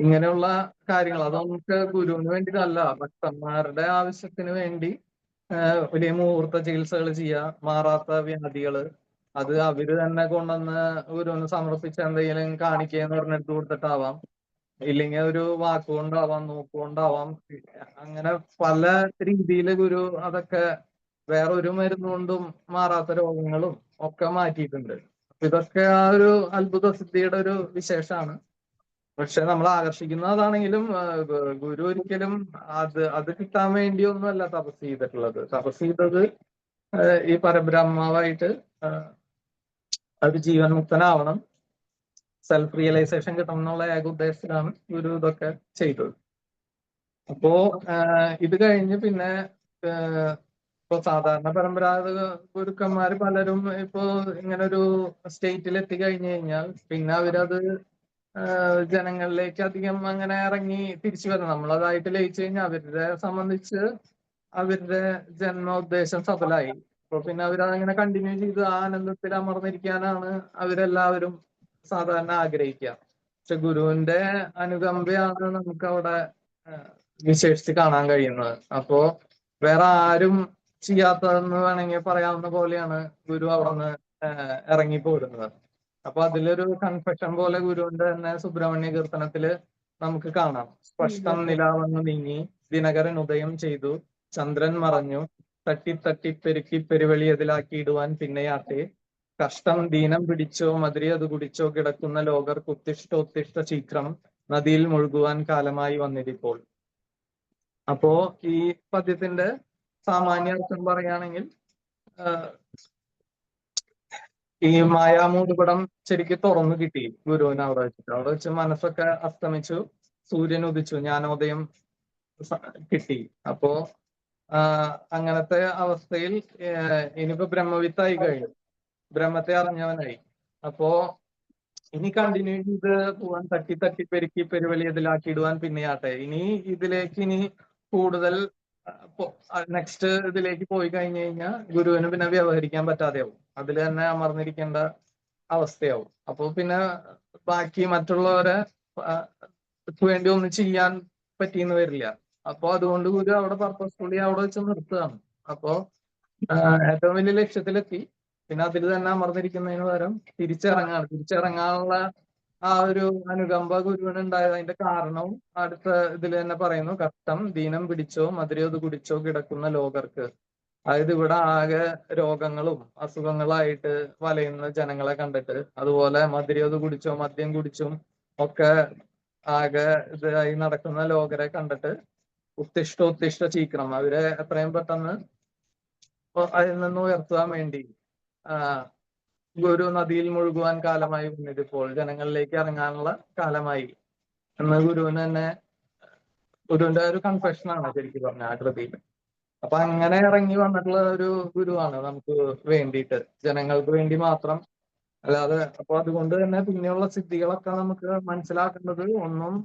ഇങ്ങനെയുള്ള കാര്യങ്ങൾ അതൊക്കെ ഗുരുവിന് വേണ്ടിയിട്ടല്ല, ഭക്തന്മാരുടെ ആവശ്യത്തിന് വേണ്ടി വലിയ മുഹൂർത്ത ചികിത്സകൾ ചെയ്യുക, മാറാത്ത വ്യാധികള് അത് അവര് തന്നെ കൊണ്ടുവന്ന് ഗുരുവിന് സമർപ്പിച്ച എന്തെങ്കിലും കാണിക്കുക പറഞ്ഞെടുത്ത് കൊടുത്തിട്ടാവാം, ഇല്ലെങ്കിൽ ഒരു വാക്കുകൊണ്ടാവാം, നോക്കുകൊണ്ടാവാം. അങ്ങനെ പല രീതിയിൽ ഗുരു അതൊക്കെ വേറെ ഒരു മരുന്നുകൊണ്ടും മാറാത്ത രോഗങ്ങളും ഒക്കെ മാറ്റിയിട്ടുണ്ട്. ഇതൊക്കെ ആ ഒരു അത്ഭുത സിദ്ധിയുടെ ഒരു വിശേഷമാണ്. പക്ഷെ നമ്മൾ ആകർഷിക്കുന്ന അതാണെങ്കിലും ഗുരു ഒരിക്കലും അത് കിട്ടാൻ വേണ്ടിയൊന്നുമല്ല തപസ് ചെയ്തിട്ടുള്ളത്. തപസ് ചെയ്തത് ഈ പരബ്രഹ്മാവായിട്ട് ഒരു ജീവൻ മുക്തനാവണം, സെൽഫ് റിയലൈസേഷൻ കിട്ടണം എന്നുള്ള ഏക ഉദ്ദേശത്തിലാണ് ഗുരു ഇതൊക്കെ ചെയ്തത്. അപ്പോ ഇത് കഴിഞ്ഞ് പിന്നെ ഇപ്പൊ സാധാരണ പരമ്പരാഗത ഗുരുക്കന്മാര് പലരും ഇപ്പോ ഇങ്ങനെ ഒരു സ്റ്റേറ്റിൽ എത്തിക്കഴിഞ്ഞു കഴിഞ്ഞാൽ പിന്നെ അവരത് ജനങ്ങളിലേക്ക് അധികം അങ്ങനെ ഇറങ്ങി തിരിച്ചു വരണം. നമ്മളതായിട്ട് ലയിച്ചു കഴിഞ്ഞാൽ അവരുടെ സംബന്ധിച്ച് അവരുടെ ജന്മോദ്ദേശം സഫലമായി. അപ്പൊ പിന്നെ അവരതങ്ങനെ കണ്ടിന്യൂ ചെയ്ത് ആ ആനന്ദത്തിൽ അമർന്നിരിക്കാനാണ് അവരെല്ലാവരും സാധാരണ ആഗ്രഹിക്കുക. പക്ഷെ ഗുരുവിന്റെ അനുകമ്പയാണ് നമുക്ക് അവിടെ വിശേഷിച്ച് കാണാൻ കഴിയുന്നത്. അപ്പോ വേറെ ആരും ചെയ്യാത്തതെന്ന് വേണമെങ്കിൽ പറയാവുന്ന പോലെയാണ് ഗുരു അവിടുന്ന് ഇറങ്ങിപ്പോരുന്നത്. അപ്പൊ അതിലൊരു കൺഫെഷൻ പോലെ ഗുരുവിന്റെ തന്നെ സുബ്രഹ്മണ്യ കീർത്തനത്തില് നമുക്ക് കാണാം. സ്പഷ്ടം നിലാവെന്ന് നീങ്ങി ദിനകരൻ ഉദയം ചെയ്തു, ചന്ദ്രൻ മറഞ്ഞു, തട്ടി തട്ടി പെരുക്കി പെരുവെളി എതിലാക്കിയിടുവാൻ പിന്നെയാട്ടെ, കഷ്ടം ദീനം പിടിച്ചോ മധുരി അത് കുടിച്ചോ കിടക്കുന്ന ലോകർ ഉത്തിഷ്ട ശീഘ്രം നദിയിൽ മുഴുകുവാൻ കാലമായി വന്നിരിപ്പോൾ. അപ്പോ ഈ പദ്യത്തിന്റെ സാമാന്യ അർത്ഥം പറയുകയാണെങ്കിൽ ഈ മായാമൂടുപടം ശരിക്കും തുറന്നു കിട്ടി ഗുരുവിന് അവിടെ വെച്ചിട്ട്. അവിടെ വെച്ച് മനസ്സൊക്കെ അസ്തമിച്ചു, സൂര്യൻ ഉദിച്ചു, ജ്ഞാനോദയം കിട്ടി. അപ്പോ അങ്ങനത്തെ അവസ്ഥയിൽ ഇനിയിപ്പോ ബ്രഹ്മവിത്തായി കഴിഞ്ഞു, ബ്രഹ്മത്തെ അറിഞ്ഞവനായി. അപ്പോ ഇനി കണ്ടിന്യൂ ചെയ്ത് പോവാൻ, തട്ടി തട്ടി പെരുക്കി പെരുവലി ഇതിലാക്കിയിടുവാൻ പിന്നെയാട്ടെ. ഇനി കൂടുതൽ നെക്സ്റ്റ് ഇതിലേക്ക് പോയി കഴിഞ്ഞു കഴിഞ്ഞാൽ ഗുരുവിന് പിന്നെ വ്യവഹരിക്കാൻ പറ്റാതെയാവും, അതിൽ തന്നെ അമർന്നിരിക്കേണ്ട അവസ്ഥയാവും. അപ്പൊ പിന്നെ ബാക്കി മറ്റുള്ളവരെ വേണ്ടി ഒന്നും ചെയ്യാൻ പറ്റിയെന്ന് വരില്ല. അപ്പൊ അതുകൊണ്ട് ഗുരു അവിടെ പർപ്പസ്ഫുള്ളി അവിടെ വെച്ച് നിർത്തുകയാണ്. അപ്പോ ഏറ്റവും വലിയ ലക്ഷ്യത്തിലെത്തി, പിന്നെ അതിൽ തന്നെ അമർന്നിരിക്കുന്നതിന് പകരം തിരിച്ചിറങ്ങാനുള്ള ആ ഒരു അനുകമ്പ ഗുരുവിന് ഉണ്ടായത്. അതിന്റെ കാരണവും അടുത്ത ഇതിൽ തന്നെ പറയുന്നു, കഷ്ടം ദീനം പിടിച്ചോ മധുരത് കുടിച്ചോ കിടക്കുന്ന ലോകർക്ക്. അതായത് ഇവിടെ ആകെ രോഗങ്ങളും അസുഖങ്ങളായിട്ട് വലയുന്ന ജനങ്ങളെ കണ്ടിട്ട്, അതുപോലെ മധുരത് കുടിച്ചോ മദ്യം കുടിച്ചും ഒക്കെ ആകെ ഇതായി നടക്കുന്ന ലോകരെ കണ്ടിട്ട് ഉത്തിഷ്ട ചീക്കണം, അവരെ എത്രയും പെട്ടെന്ന് അതിൽ നിന്ന് ഉയർത്തുവാൻ വേണ്ടി ഗുരു നദിയിൽ മുഴുകുവാൻ കാലമായി വന്നിട്ടിപ്പോൾ, ജനങ്ങളിലേക്ക് ഇറങ്ങാനുള്ള കാലമായി എന്ന് ഗുരുവിന്റെ ഒരു കൺഫെഷനാണ് ശരിക്കും പറഞ്ഞ ആ കൃതിയിൽ. അപ്പൊ അങ്ങനെ ഇറങ്ങി വന്നിട്ടുള്ള ഒരു ഗുരുവാണ് നമുക്ക് വേണ്ടിയിട്ട്, ജനങ്ങൾക്ക് വേണ്ടി മാത്രം. അല്ലാതെ അപ്പൊ അതുകൊണ്ട് തന്നെ പിന്നെയുള്ള സിദ്ധികളൊക്കെ നമുക്ക് മനസ്സിലാക്കേണ്ടത്, ഒന്നും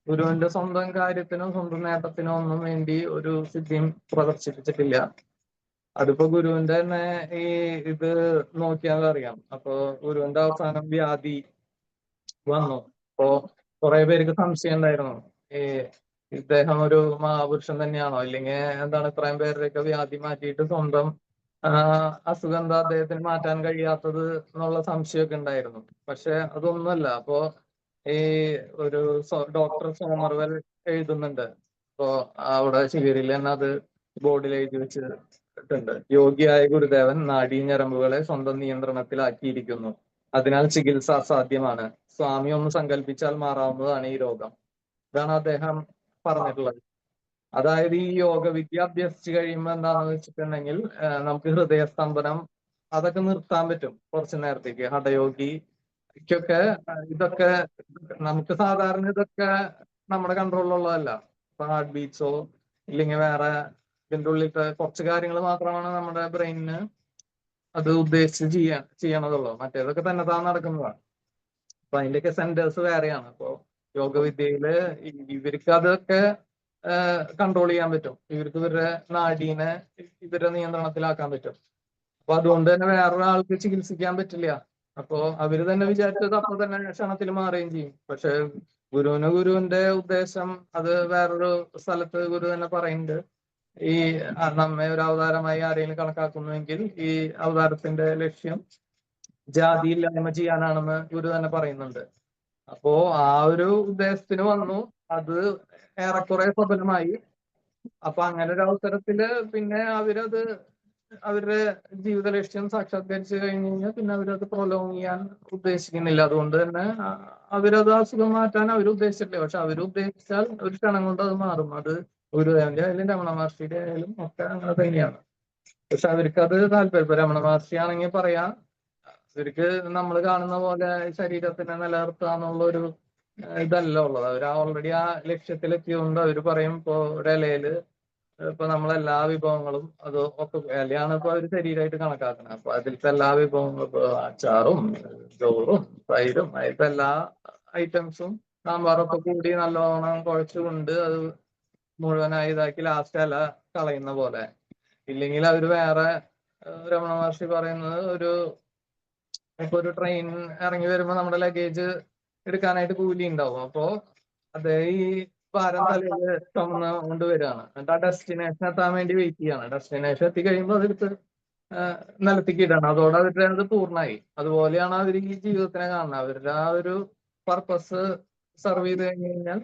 ഗുരുവിന്റെ സ്വന്തം കാര്യത്തിനോ സ്വന്തം നേട്ടത്തിനോ ഒന്നും വേണ്ടി ഒരു സിദ്ധിയും പ്രദർശിപ്പിച്ചിട്ടില്ല. അതിപ്പോ ഗുരുവിന്റെ തന്നെ ഈ ഇത് നോക്കിയാൽ അറിയാം. അപ്പൊ ഗുരുവിന്റെ അവസാനം വ്യാധി വന്നു. അപ്പോ കുറെ പേർക്ക് സംശയം ഉണ്ടായിരുന്നു, ഈ ഇദ്ദേഹം ഒരു മഹാപുരുഷൻ തന്നെയാണോ, ഇല്ലെങ്കിൽ എന്താണ് ഇത്രയും പേരുടെയൊക്കെ വ്യാധി മാറ്റിയിട്ട് സ്വന്തം അസുഖം എന്താ അദ്ദേഹത്തിന് മാറ്റാൻ കഴിയാത്തത് എന്നുള്ള സംശയമൊക്കെ ഉണ്ടായിരുന്നു. പക്ഷെ അതൊന്നുമല്ല. അപ്പോ ഈ ഒരു ഡോക്ടർ സോമർവെൽ എഴുതുന്നുണ്ട്, ഇപ്പോ അവിടെ ശിവരിൽ തന്നെ അത് ബോർഡിൽ എഴുതി വെച്ചിട്ടുണ്ട്. യോഗിയായ ഗുരുദേവൻ നാഡീഞരമ്പുകളെ സ്വന്തം നിയന്ത്രണത്തിലാക്കിയിരിക്കുന്നു, അതിനാൽ ചികിത്സ അസാധ്യമാണ്. സ്വാമി ഒന്ന് സങ്കല്പിച്ചാൽ മാറാവുന്നതാണ് ഈ രോഗം. ഇതാണ് അദ്ദേഹം പറഞ്ഞിട്ടുള്ളത്. അതായത് ഈ യോഗ വിദ്യ അഭ്യസിച്ച് കഴിയുമ്പോൾ എന്താണെന്ന് വെച്ചിട്ടുണ്ടെങ്കിൽ നമുക്ക് ഹൃദയസ്തംഭനം അതൊക്കെ നിർത്താൻ പറ്റും കുറച്ചു നേരത്തേക്ക്. ഹഠയോഗിക്കൊക്കെ ഇതൊക്കെ നമുക്ക് സാധാരണ ഇതൊക്കെ നമ്മുടെ കൺട്രോളിലുള്ളതല്ല. ഇപ്പൊ ഹാർട്ട് ബീറ്റ്സോ ഇല്ലെങ്കിൽ വേറെ ഇതിന്റെ ഉള്ളിലത്തെ കുറച്ച് കാര്യങ്ങൾ മാത്രമാണ് നമ്മുടെ ബ്രെയിനിന് അത് ഉദ്ദേശിച്ച് ചെയ്യണതുള്ളൂ. മറ്റേതൊക്കെ തന്നെ താൻ നടക്കുന്നതാണ്. അപ്പൊ അതിന്റെയൊക്കെ സെന്റേഴ്സ് വേറെയാണ്. അപ്പോ യോഗവിദ്യയില് ഇവർക്ക് അതൊക്കെ കൺട്രോൾ ചെയ്യാൻ പറ്റും. ഇവർക്ക് ഇവരുടെ നാഡീനെ ഇവരുടെ നിയന്ത്രണത്തിലാക്കാൻ പറ്റും. അപ്പൊ അതുകൊണ്ട് തന്നെ വേറൊരാൾക്ക് ചികിത്സിക്കാൻ പറ്റില്ല. അപ്പോ അവര് തന്നെ വിചാരിച്ചത് അപ്പൊ തന്നെ ക്ഷണത്തിൽ മാറുകയും ചെയ്യും. പക്ഷെ ഗുരുവിന്റെ ഉദ്ദേശം അത് വേറൊരു സ്ഥലത്ത് ഗുരു തന്നെ പറയുന്നുണ്ട്. ഈ നമ്മെ ഒരു അവതാരമായി ആരെങ്കിലും കണക്കാക്കുന്നുവെങ്കിൽ ഈ അവതാരത്തിന്റെ ലക്ഷ്യം ജാതി ഇല്ലായ്മ ചെയ്യാനാണെന്ന് ഗുരു തന്നെ പറയുന്നുണ്ട്. അപ്പോ ആ ഒരു ഉദ്ദേശത്തിന് വന്നു, അത് ഏറെക്കുറെ സഫലമായി. അപ്പൊ അങ്ങനെ ഒരു അവസരത്തില് പിന്നെ അവരുടെ ജീവിത ലക്ഷ്യം സാക്ഷാത്കരിച്ചു കഴിഞ്ഞു കഴിഞ്ഞാൽ പിന്നെ അവരത് പ്രൊലോങ് ചെയ്യാൻ ഉദ്ദേശിക്കുന്നില്ല. അതുകൊണ്ട് തന്നെ അവരത് അസുഖം മാറ്റാൻ അവർ ഉദ്ദേശിച്ചിട്ടില്ല. പക്ഷെ അവർ ഉദ്ദേശിച്ചാൽ ഒരു ക്ഷണം കൊണ്ട് അത് മാറും. അത് ഗുരുദേവന്റെ ആയാലും രമണ മഹർഷിയുടെ ആയാലും ഒക്കെ അങ്ങനെ തന്നെയാണ്. പക്ഷെ അവർക്ക് അത് താല്പര്യം. ഇപ്പൊ രമണ മഹർഷി ആണെങ്കിൽ പറയാ, അവർക്ക് നമ്മൾ കാണുന്ന പോലെ ശരീരത്തിനെ നിലനിർത്തുക എന്നുള്ള ഒരു ഇതല്ല ഉള്ളത്. അവർ ഓൾറെഡി ആ ലക്ഷ്യത്തിലെത്തിയതുകൊണ്ട് അവർ പറയും ഇപ്പൊ ഒരിലയില് ഇപ്പൊ നമ്മളെല്ലാ വിഭവങ്ങളും അത് ഒക്കെ ഇലയാണ് ഇപ്പൊ അവർ ശരീരമായിട്ട് കണക്കാക്കുന്നത്. അപ്പൊ അതിലത്തെ എല്ലാ വിഭവങ്ങളും ഇപ്പൊ അച്ചാറും ചോറും തൈരും അതിലത്തെ എല്ലാ ഐറ്റംസും സാമ്പാറൊക്കെ കൂടി നല്ലോണം കുഴച്ചുകൊണ്ട് അത് മുഴുവനായി ഇതാക്കി ലാസ്റ്റ് ഇല കളയുന്ന പോലെ. ഇല്ലെങ്കിൽ അവർ വേറെ രമണ മഹർഷി പറയുന്നത് ഇപ്പൊ ഒരു ട്രെയിൻ ഇറങ്ങി വരുമ്പോ നമ്മുടെ ലഗേജ് എടുക്കാനായിട്ട് കൂലി ഉണ്ടാവും. അപ്പോ അതേ ഈ ഭാരം തലയിൽ ചുമന്ന് കൊണ്ടുവരികയാണ്. എന്നിട്ട് ആ ഡെസ്റ്റിനേഷൻ എത്താൻ വേണ്ടി വെയിറ്റ് ചെയ്യാണ്. ഡെസ്റ്റിനേഷൻ എത്തി കഴിയുമ്പോൾ അതെടുത്ത് നിലത്തേക്ക് ഇടണം. അതോടെ അവരുടെ അത് പൂർണ്ണമായി. അതുപോലെയാണ് അവർ ഈ ജീവിതത്തിനെ കാണുന്നത്. അവരുടെ ആ ഒരു പർപ്പസ് സെർവ് ചെയ്ത് കഴിഞ്ഞു കഴിഞ്ഞാൽ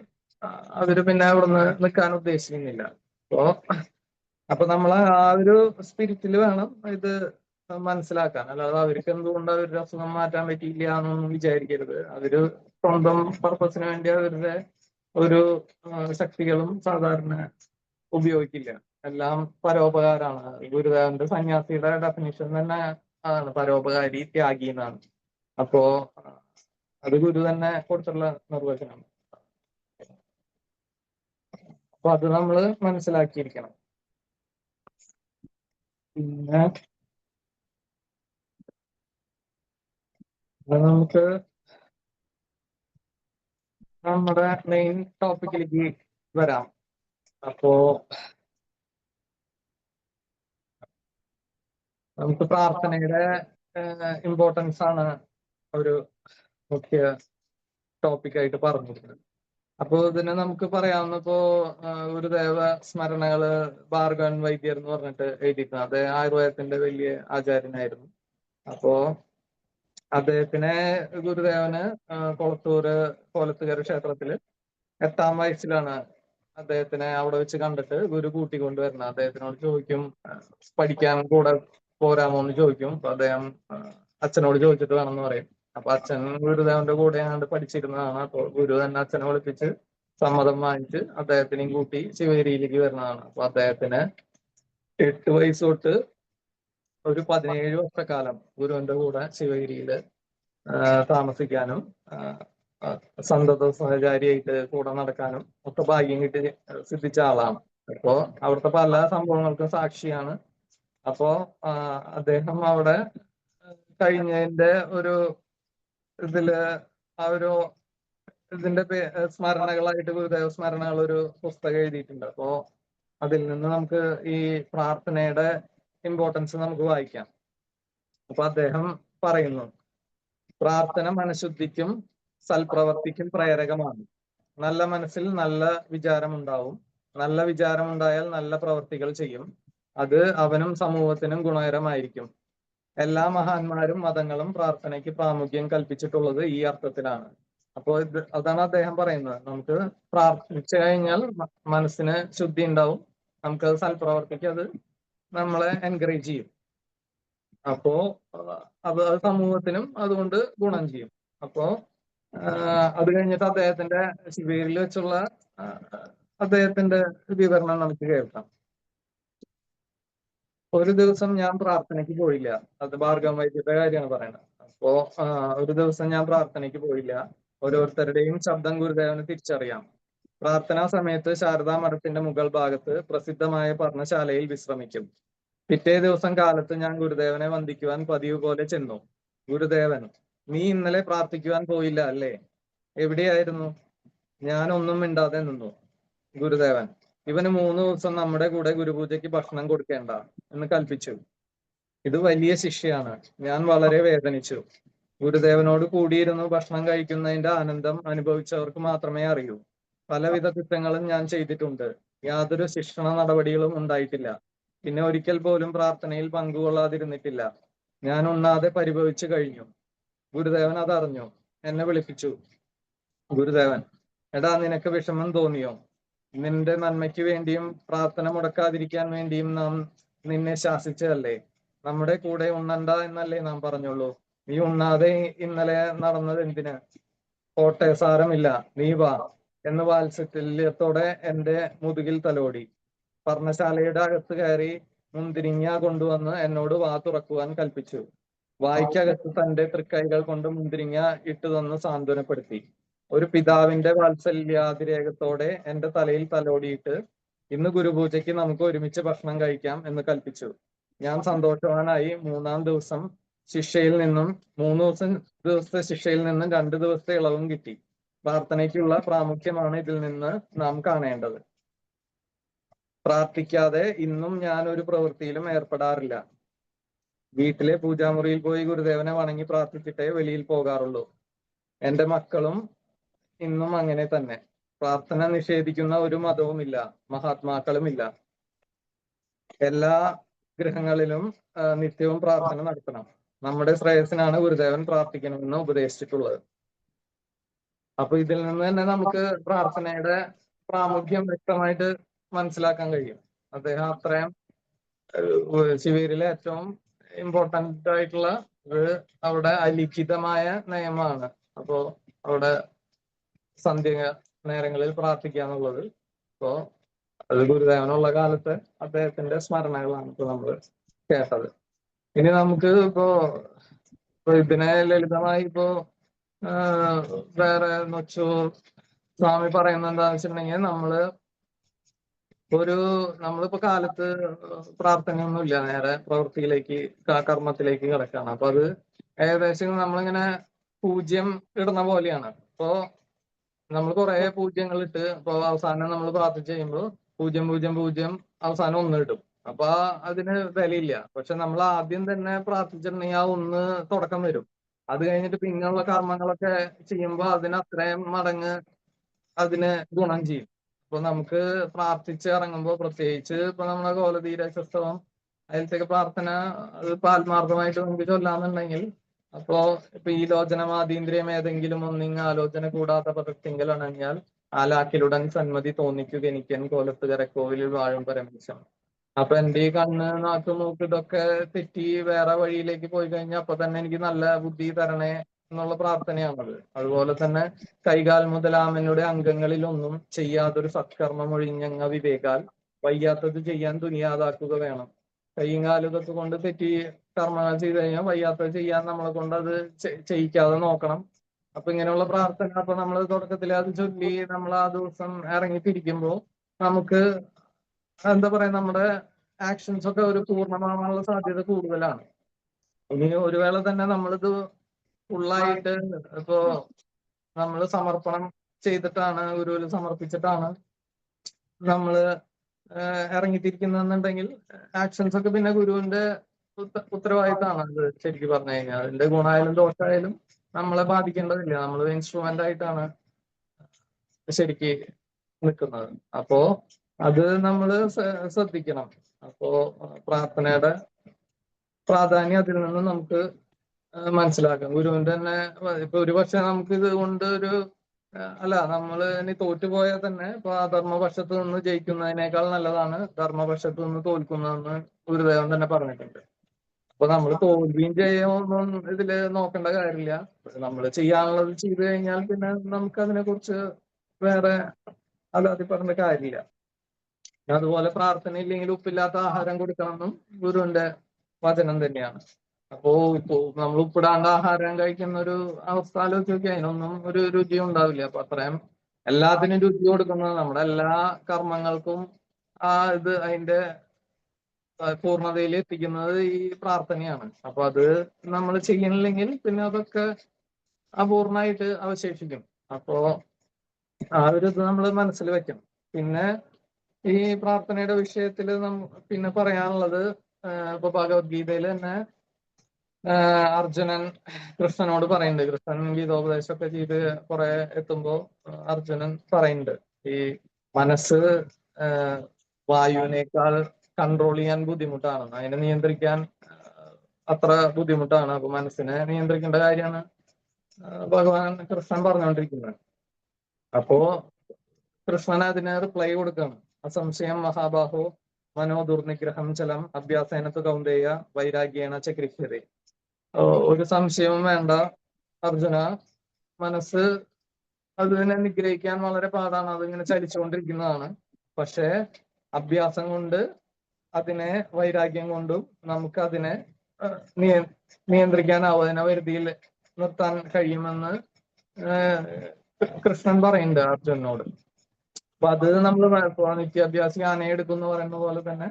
അവര് പിന്നെ അവിടുന്ന് നിൽക്കാൻ ഉദ്ദേശിക്കുന്നില്ല. അപ്പൊ നമ്മൾ ആ ഒരു സ്പിരിറ്റിൽ വേണം ഇത് മനസ്സിലാക്കാൻ. അല്ലാതെ അവർക്ക് എന്തുകൊണ്ട് അവരുടെ അസുഖം മാറ്റാൻ പറ്റിയില്ല എന്നൊന്നും വിചാരിക്കരുത്. അവര് സ്വന്തം പർപ്പസിന് വേണ്ടി അവരുടെ ഒരു ശക്തികളും സാധാരണ ഉപയോഗിക്കില്ല. എല്ലാം പരോപകാരമാണ്. ഗുരുദേവന്റെ സന്യാസിയുടെ ഡെഫിനിഷൻ തന്നെ അതാണ്, പരോപകാരി ത്യാഗി എന്നാണ്. അപ്പോ അത് ഗുരു തന്നെ കൊടുത്തുള്ള നിർവചനമാണ്. അപ്പൊ അത് നമ്മൾ മനസ്സിലാക്കിയിരിക്കണം. പിന്നെ നമുക്ക് നമ്മുടെ മെയിൻ ടോപ്പിക്കിലേക്ക് വരാം. അപ്പോ നമുക്ക് പ്രാർത്ഥനയുടെ ഇമ്പോർട്ടൻസ് ആണ് ഒരു മുഖ്യ ടോപ്പിക്കായിട്ട് പറഞ്ഞിരിക്കുന്നത്. അപ്പോ ഇതിന് നമുക്ക് പറയാവുന്ന ഗുരുദേവ സ്മരണകള് ഭാർഗവൻ വൈദ്യർ എന്ന് പറഞ്ഞിട്ട് എഴുതിയിട്ടുണ്ട്. അദ്ദേഹം ആയുർവേദത്തിന്റെ വലിയ ആചാര്യനായിരുന്നു. അപ്പോ അദ്ദേഹത്തിനെ ഗുരുദേവന് കൊളത്തൂര് കോലത്തുകര ക്ഷേത്രത്തില് 8ാം വയസ്സിലാണ് അദ്ദേഹത്തിനെ അവിടെ വെച്ച് കണ്ടിട്ട് ഗുരു കൂട്ടിക്കൊണ്ടുവരുന്നത്. അദ്ദേഹത്തിനോട് ചോദിക്കും പഠിക്കാൻ കൂടെ പോരാമോ എന്ന് ചോദിക്കും. അപ്പൊ അദ്ദേഹം അച്ഛനോട് ചോദിച്ചിട്ട് വേണമെന്ന് പറയും. അപ്പൊ അച്ഛൻ ഗുരുദേവന്റെ കൂടെ അങ്ങോട്ട് പഠിച്ചിരുന്നതാണ്. അപ്പൊ ഗുരു തന്നെ അച്ഛനെ വിളിപ്പിച്ച് സമ്മതം വാങ്ങിച്ച് അദ്ദേഹത്തിനെയും കൂട്ടി ശിവഗിരിയിലേക്ക് വരുന്നതാണ്. അപ്പൊ അദ്ദേഹത്തിന് 8 വയസ്സ് തൊട്ട് ഒരു 17 വർഷക്കാലം ഗുരുവിന്റെ കൂടെ ശിവഗിരിയില് താമസിക്കാനും സന്തത സഹചാരിയായിട്ട് കൂടെ നടക്കാനും ഒക്കെ ഭാഗ്യം കിട്ടി സിദ്ധിച്ച ആളാണ്. അപ്പോ അവിടുത്തെ പല സംഭവങ്ങൾക്കും സാക്ഷിയാണ്. അപ്പോ അദ്ദേഹം അവിടെ കഴിഞ്ഞതിന്റെ ഒരു ഇതില് ആ ഒരു ഇതിന്റെ സ്മരണകളായിട്ട് ഗുരുദേവ സ്മരണകൾ ഒരു പുസ്തകം എഴുതിയിട്ടുണ്ട്. അപ്പോ അതിൽ നിന്ന് നമുക്ക് ഈ പ്രാർത്ഥനയുടെ ഇമ്പോർട്ടൻസ് നമുക്ക് വായിക്കാം. അപ്പൊ അദ്ദേഹം പറയുന്നു, പ്രാർത്ഥന മനഃശുദ്ധിക്കും സൽപ്രവർത്തിക്കും പ്രേരകമാണ്. നല്ല മനസ്സിൽ നല്ല വിചാരമുണ്ടാവും. നല്ല വിചാരമുണ്ടായാൽ നല്ല പ്രവർത്തികൾ ചെയ്യും. അത് അവനും സമൂഹത്തിനും ഗുണകരമായിരിക്കും. എല്ലാ മഹാന്മാരും മതങ്ങളും പ്രാർത്ഥനയ്ക്ക് പ്രാമുഖ്യം കൽപ്പിച്ചിട്ടുള്ളത് ഈ അർത്ഥത്തിലാണ്. അപ്പോൾ അതാണ് അദ്ദേഹം പറയുന്നത്. നമുക്ക് പ്രാർത്ഥിച്ചു കഴിഞ്ഞാൽ മനസ്സിന് ശുദ്ധി ഉണ്ടാവും. നമുക്കത് സൽപ്രവർത്തിക്ക് അത് നമ്മളെ എൻകറേജ് ചെയ്യും. അപ്പോ അത് സമൂഹത്തിനും അതുകൊണ്ട് ഗുണം ചെയ്യും. അപ്പോ അത് കഴിഞ്ഞിട്ട് അദ്ദേഹത്തിന്റെ ശിവഗിരിയിൽ വെച്ചുള്ള അദ്ദേഹത്തിന്റെ വിവരണം നമുക്ക് കേൾക്കാം. ഒരു ദിവസം ഞാൻ പ്രാർത്ഥനയ്ക്ക് പോയില്ല. അത് ഭാർഗവ വൈദ്യരുടെ കാര്യമാണ് പറയുന്നത്. അപ്പോ ഒരു ദിവസം ഞാൻ പ്രാർത്ഥനയ്ക്ക് പോയില്ല. ഓരോരുത്തരുടെയും ശബ്ദം ഗുരുദേവന് തിരിച്ചറിയാം. പ്രാർത്ഥനാ സമയത്ത് ശാരദാ മഠത്തിന്റെ മുകൾ ഭാഗത്ത് പ്രസിദ്ധമായ പർണശാലയിൽ വിശ്രമിക്കും. പിറ്റേ ദിവസം കാലത്ത് ഞാൻ ഗുരുദേവനെ വന്ദിക്കുവാൻ പതിവ് പോലെ ചെന്നു. ഗുരുദേവൻ, നീ ഇന്നലെ പ്രാർത്ഥിക്കുവാൻ പോയില്ല അല്ലേ? എവിടെയായിരുന്നു? ഞാൻ ഒന്നും മിണ്ടാതെ നിന്നു. ഗുരുദേവൻ, ഇവന് 3 ദിവസം നമ്മുടെ കൂടെ ഗുരുപൂജയ്ക്ക് ഭക്ഷണം കൊടുക്കേണ്ട എന്ന് കൽപ്പിച്ചു. ഇത് വലിയ ശിക്ഷയാണ്. ഞാൻ വളരെ വേദനിച്ചു. ഗുരുദേവനോട് കൂടിയിരുന്നു ഭക്ഷണം കഴിക്കുന്നതിന്റെ ആനന്ദം അനുഭവിച്ചവർക്ക് മാത്രമേ അറിയൂ. പലവിധ കുറ്റങ്ങളും ഞാൻ ചെയ്തിട്ടുണ്ട്. യാതൊരു ശിക്ഷണ നടപടികളും ഉണ്ടായിട്ടില്ല. പിന്നെ ഒരിക്കൽ പോലും പ്രാർത്ഥനയിൽ പങ്കുകൊള്ളാതിരുന്നിട്ടില്ല. ഞാൻ ഉണ്ണാതെ പരിഭവിച്ചു കഴിഞ്ഞു. ഗുരുദേവൻ അതറിഞ്ഞു. എന്നെ വിളിപ്പിച്ചു. ഗുരുദേവൻ, എടാ, നിനക്ക് വിഷമം തോന്നിയോ? നിന്റെ നന്മയ്ക്ക് വേണ്ടിയും പ്രാർത്ഥന മുടക്കാതിരിക്കാൻ വേണ്ടിയും നാം നിന്നെ ശാസിച്ചതല്ലേ? നമ്മുടെ കൂടെ ഉണ്ണണ്ട എന്നല്ലേ നാം പറഞ്ഞുള്ളൂ? നീ ഉണ്ണാതെ ഇന്നലെ നടന്നത് എന്തിന്? പോട്ടെ, സാരമില്ല, നീ വാ എന്ന് വാത്സല്യത്തോടെ എന്റെ മുതുകിൽ തലോടി. പർണശാലയുടെ അകത്ത് കയറി മുന്തിരിങ്ങ കൊണ്ടുവന്ന് എന്നോട് വാ തുറക്കുവാൻ കൽപ്പിച്ചു. വായ്ക്കകത്ത് തന്റെ തൃക്കൈകൾ കൊണ്ട് മുന്തിരിങ്ങ ഇട്ടു തന്ന് സാന്ത്വനപ്പെടുത്തി. ഒരു പിതാവിന്റെ വാത്സല്യാതിരേകത്തോടെ എന്റെ തലയിൽ തലോടിയിട്ട്, ഇന്ന് ഗുരുപൂജയ്ക്ക് നമുക്ക് ഒരുമിച്ച് ഭക്ഷണം കഴിക്കാം എന്ന് കൽപ്പിച്ചു. ഞാൻ സന്തോഷവാനായി. 3-ാം ദിവസം ശിക്ഷയിൽ നിന്നും 3 ദിവസത്തെ ശിക്ഷയിൽ നിന്നും 2 ദിവസത്തെ ഇളവും കിട്ടി. പ്രാർത്ഥനയ്ക്കുള്ള പ്രാമുഖ്യമാണ് ഇതിൽ നിന്ന് നാം കാണേണ്ടത്. പ്രാർത്ഥിക്കാതെ ഇന്നും ഞാൻ ഒരു പ്രവൃത്തിയിലും ഏർപ്പെടാറില്ല. വീട്ടിലെ പൂജാമുറിയിൽ പോയി ഗുരുദേവനെ വണങ്ങി പ്രാർത്ഥിച്ചിട്ടേ വെളിയിൽ പോകാറുള്ളൂ. എന്റെ മക്കളും ഇന്നും അങ്ങനെ തന്നെ. പ്രാർത്ഥന നിഷേധിക്കുന്ന ഒരു മതവുമില്ല, മഹാത്മാക്കളുമില്ല. എല്ലാ ഗൃഹങ്ങളിലും നിത്യവും പ്രാർത്ഥന നടത്തണം. നമ്മുടെ ശ്രേയസിനാണ് ഗുരുദേവൻ പ്രാർത്ഥിക്കണമെന്ന് ഉപദേശിച്ചിട്ടുള്ളത്. അപ്പൊ ഇതിൽ നിന്ന് തന്നെ നമുക്ക് പ്രാർത്ഥനയുടെ പ്രാമുഖ്യം വ്യക്തമായിട്ട് മനസ്സിലാക്കാൻ കഴിയും. അദ്ദേഹം അത്രയും ശിവേരിയിലെ ഏറ്റവും ഇമ്പോർട്ടന്റ് ആയിട്ടുള്ള ഒരു അവിടെ അലിഖിതമായ നിയമമാണ്. അപ്പോ അവിടെ സന്ധ്യ നേരങ്ങളിൽ പ്രാർത്ഥിക്കുക എന്നുള്ളത്. അപ്പോ അത് ഗുരുദേവനുള്ള കാലത്ത് അദ്ദേഹത്തിന്റെ സ്മരണകളാണ് ഇപ്പൊ നമ്മൾ കേട്ടത്. ഇനി നമുക്ക് ഇപ്പോ ഇതിനെ ലളിതമായി ഇപ്പോ വേറെ നൊച്ചു സ്വാമി പറയുന്നത് എന്താണെന്ന് വെച്ചിട്ടുണ്ടെങ്കിൽ, നമ്മളിപ്പോ കാലത്ത് പ്രാർത്ഥനയൊന്നുമില്ല, നേരെ പ്രവൃത്തിയിലേക്ക് കർമ്മത്തിലേക്ക് കിടക്കുകയാണ്. അപ്പൊ അത് ഏകദേശം നമ്മളിങ്ങനെ പൂജ്യം ഇടുന്ന പോലെയാണ്. ഇപ്പോ നമ്മൾ കുറെ പൂജ്യങ്ങൾ ഇട്ട് ഇപ്പൊ അവസാനം നമ്മൾ പ്രാർത്ഥിച്ച് കഴിയുമ്പോൾ 000 അവസാനം 1 ഇടും. അപ്പൊ അതിന് വിലയില്ല. പക്ഷെ നമ്മൾ ആദ്യം തന്നെ പ്രാർത്ഥിച്ചിട്ടുണ്ടെങ്കിൽ ആ 1 തുടക്കം വരും. അത് കഴിഞ്ഞിട്ട് പിന്നെയുള്ള കർമ്മങ്ങളൊക്കെ ചെയ്യുമ്പോൾ അതിന് അത്രയും മടങ്ങ് അതിന് ഗുണം ചെയ്യും. അപ്പൊ നമുക്ക് പ്രാർത്ഥിച്ച് ഇറങ്ങുമ്പോൾ, പ്രത്യേകിച്ച് ഇപ്പൊ നമ്മളെ കോലതീരസ്തവം അതിലത്തേക്ക് പ്രാർത്ഥന ഇപ്പൊ ആത്മാർത്ഥമായിട്ട് നമുക്ക് ചൊല്ലാന്നുണ്ടെങ്കിൽ, അപ്പോ ഇപ്പൊ ഈ ലോചനമാതീന്ദ്രിയം ഏതെങ്കിലും ഒന്നിങ് ആലോചന കൂടാത്ത പദത്തിങ്കൽ അണഞ്ഞാൽ ആലാക്കിലുടൻ സന്മതി തോന്നിക്കുക എനിക്കൻ കോലത്തുകര കോവിലിൽ വാഴും പരമേശം. അപ്പൊ എന്റെ ഈ കണ്ണ്, നാക്ക്, മൂക്ക് ഇതൊക്കെ തെറ്റി വേറെ വഴിയിലേക്ക് പോയി കഴിഞ്ഞാൽ അപ്പൊ തന്നെ എനിക്ക് നല്ല ബുദ്ധി തരണേ എന്നുള്ള പ്രാർത്ഥനയാണത്. അതുപോലെ തന്നെ കൈകാൽ മുതലാമനുടെ അംഗങ്ങളിലൊന്നും ചെയ്യാതൊരു സത്കർമ്മം ഒഴിഞ്ഞങ്ങ വിവേകാൽ വയ്യാത്തത് ചെയ്യാൻ തുനിയാതാക്കുക വേണം. കൈയും കാലും ഇതൊക്കെ കൊണ്ട് തെറ്റി കർമ്മങ്ങൾ ചെയ്ത് കഴിഞ്ഞാൽ വയ്യാത്തത് ചെയ്യാൻ നമ്മളെ കൊണ്ട് അത് ചെയ്യിക്കാതെ നോക്കണം. അപ്പൊ ഇങ്ങനെയുള്ള പ്രാർത്ഥന അപ്പൊ നമ്മൾ തുടക്കത്തിൽ അത് ചൊല്ലി നമ്മൾ ആ ദിവസം ഇറങ്ങി തിരിക്കുമ്പോൾ നമുക്ക് എന്താ പറയാ, നമ്മുടെ ആക്ഷൻസ് ഒക്കെ ഒരു പൂർണ്ണമാവാനുള്ള സാധ്യത കൂടുതലാണ്. ഇനി ഒരു വേള തന്നെ നമ്മളിത് ഫുള്ളായിട്ട് ഇപ്പോ നമ്മൾ സമർപ്പണം ചെയ്തിട്ടാണ്, ഗുരുവിൽ സമർപ്പിച്ചിട്ടാണ് നമ്മള് ഇറങ്ങിത്തിരിക്കുന്നുണ്ടെങ്കിൽ ആക്ഷൻസ് ഒക്കെ പിന്നെ ഗുരുവിന്റെ ഉത്തരവാദിത്തമാണ്. അത് ശരിക്കും പറഞ്ഞു കഴിഞ്ഞാൽ അതിന്റെ ഗുണമായാലും ദോഷമായാലും നമ്മളെ ബാധിക്കേണ്ടതില്ല. നമ്മൾ ഇൻസ്ട്രുമെന്റ് ആയിട്ടാണ് ശരിക്ക് നിൽക്കുന്നത്. അപ്പോ അത് നമ്മൾ ശ്രദ്ധിക്കണം. അപ്പോ പ്രാർത്ഥനയുടെ പ്രാധാന്യം അതിൽ നിന്ന് നമുക്ക് മനസ്സിലാക്കാം. ഗുരുവിന്റെ തന്നെ ഇപ്പൊ ഒരുപക്ഷെ നമുക്ക് ഇത് കൊണ്ട് അല്ല, നമ്മൾ ഇനി തോറ്റുപോയാൽ തന്നെ ഇപ്പൊ ധർമ്മപക്ഷത്ത് നിന്ന് ജയിക്കുന്നതിനേക്കാൾ നല്ലതാണ് ധർമ്മപക്ഷത്ത് നിന്ന് തോൽക്കുന്നതെന്ന് ഗുരുദേവൻ തന്നെ പറഞ്ഞിട്ടുണ്ട്. അപ്പൊ നമ്മൾ തോൽവിയും ജയമൊന്നും ഇതില് നോക്കേണ്ട കാര്യമില്ല. നമ്മൾ ചെയ്യാനുള്ളത് ചെയ്തു കഴിഞ്ഞാൽ പിന്നെ നമുക്ക് അതിനെ കുറിച്ച് വേറെ അല്ലാതെ പറഞ്ഞ കാര്യമില്ല. അതുപോലെ പ്രാർത്ഥന ഇല്ലെങ്കിൽ ഉപ്പില്ലാത്ത ആഹാരം കൊടുക്കണമെന്നും ഗുരുവിന്റെ വചനം തന്നെയാണ്. അപ്പോ ഇപ്പോ നമ്മൾ ഉപ്പിടാണ്ട് ആഹാരം കഴിക്കുന്ന ഒരു അവസ്ഥ ആലോചിച്ച് നോക്കി, അതിനൊന്നും ഒരു രുചി ഉണ്ടാവില്ല. അപ്പൊ അത്രയും എല്ലാത്തിനും രുചി കൊടുക്കുന്നത്, നമ്മുടെ എല്ലാ കർമ്മങ്ങൾക്കും അതിന്റെ പൂർണ്ണതയിൽ എത്തിക്കുന്നത് ഈ പ്രാർത്ഥനയാണ്. അപ്പൊ അത് നമ്മൾ ചെയ്യണില്ലെങ്കിൽ പിന്നെ അതൊക്കെ അപൂർണമായിട്ട് അവശേഷിക്കും. അപ്പോ ആ ഒരു ഇത് നമ്മൾ മനസ്സിൽ വെക്കണം. പിന്നെ ഈ പ്രാർത്ഥനയുടെ വിഷയത്തിൽ പിന്നെ പറയാനുള്ളത്, ഇപ്പൊ ഭഗവത്ഗീതയിൽ തന്നെ അർജുനൻ കൃഷ്ണനോട് പറയുന്നുണ്ട്. കൃഷ്ണൻ ഗീതോപദേശമൊക്കെ ചെയ്ത് കുറെ എത്തുമ്പോ അർജുനൻ പറയുന്നുണ്ട്, ഈ മനസ്സ് വായുവിനേക്കാൾ കൺട്രോൾ ചെയ്യാൻ ബുദ്ധിമുട്ടാണ്, അതിനെ നിയന്ത്രിക്കാൻ അത്ര ബുദ്ധിമുട്ടാണ്. അപ്പൊ മനസ്സിനെ നിയന്ത്രിക്കേണ്ട കാര്യമാണ് ഭഗവാൻ കൃഷ്ണൻ പറഞ്ഞുകൊണ്ടിരിക്കുന്നത്. അപ്പോ കൃഷ്ണൻ അതിന് റിപ്ലൈ കൊടുക്കുകയാണ്, അസംശയം മഹാബാഹോ മനോദുർനിഗ്രഹം ചലം അഭ്യാസേനത്തു കൗന്ദേയ വൈരാഗ്യേണ ച ഗൃഹ്യതേ. ഒരു സംശയവും വേണ്ട അർജുന, മനസ്സ് അതിനെ നിഗ്രഹിക്കാൻ വളരെ പാടാണ്, അതിങ്ങനെ ചലിച്ചുകൊണ്ടിരിക്കുന്നതാണ്. പക്ഷേ അഭ്യാസം കൊണ്ട്, അതിനെ വൈരാഗ്യം കൊണ്ടും നമുക്ക് അതിനെ നിയന്ത്രിക്കാനാവും, അതിനെ വരുതിയിൽ നിർത്താൻ കഴിയുമെന്ന് കൃഷ്ണൻ പറയുന്നുണ്ട് അർജുനനോട്. അപ്പൊ അത് നമ്മൾ നിത്യാഭ്യാസി ആനയെ എടുക്കും എന്ന് പറയുന്ന പോലെ തന്നെ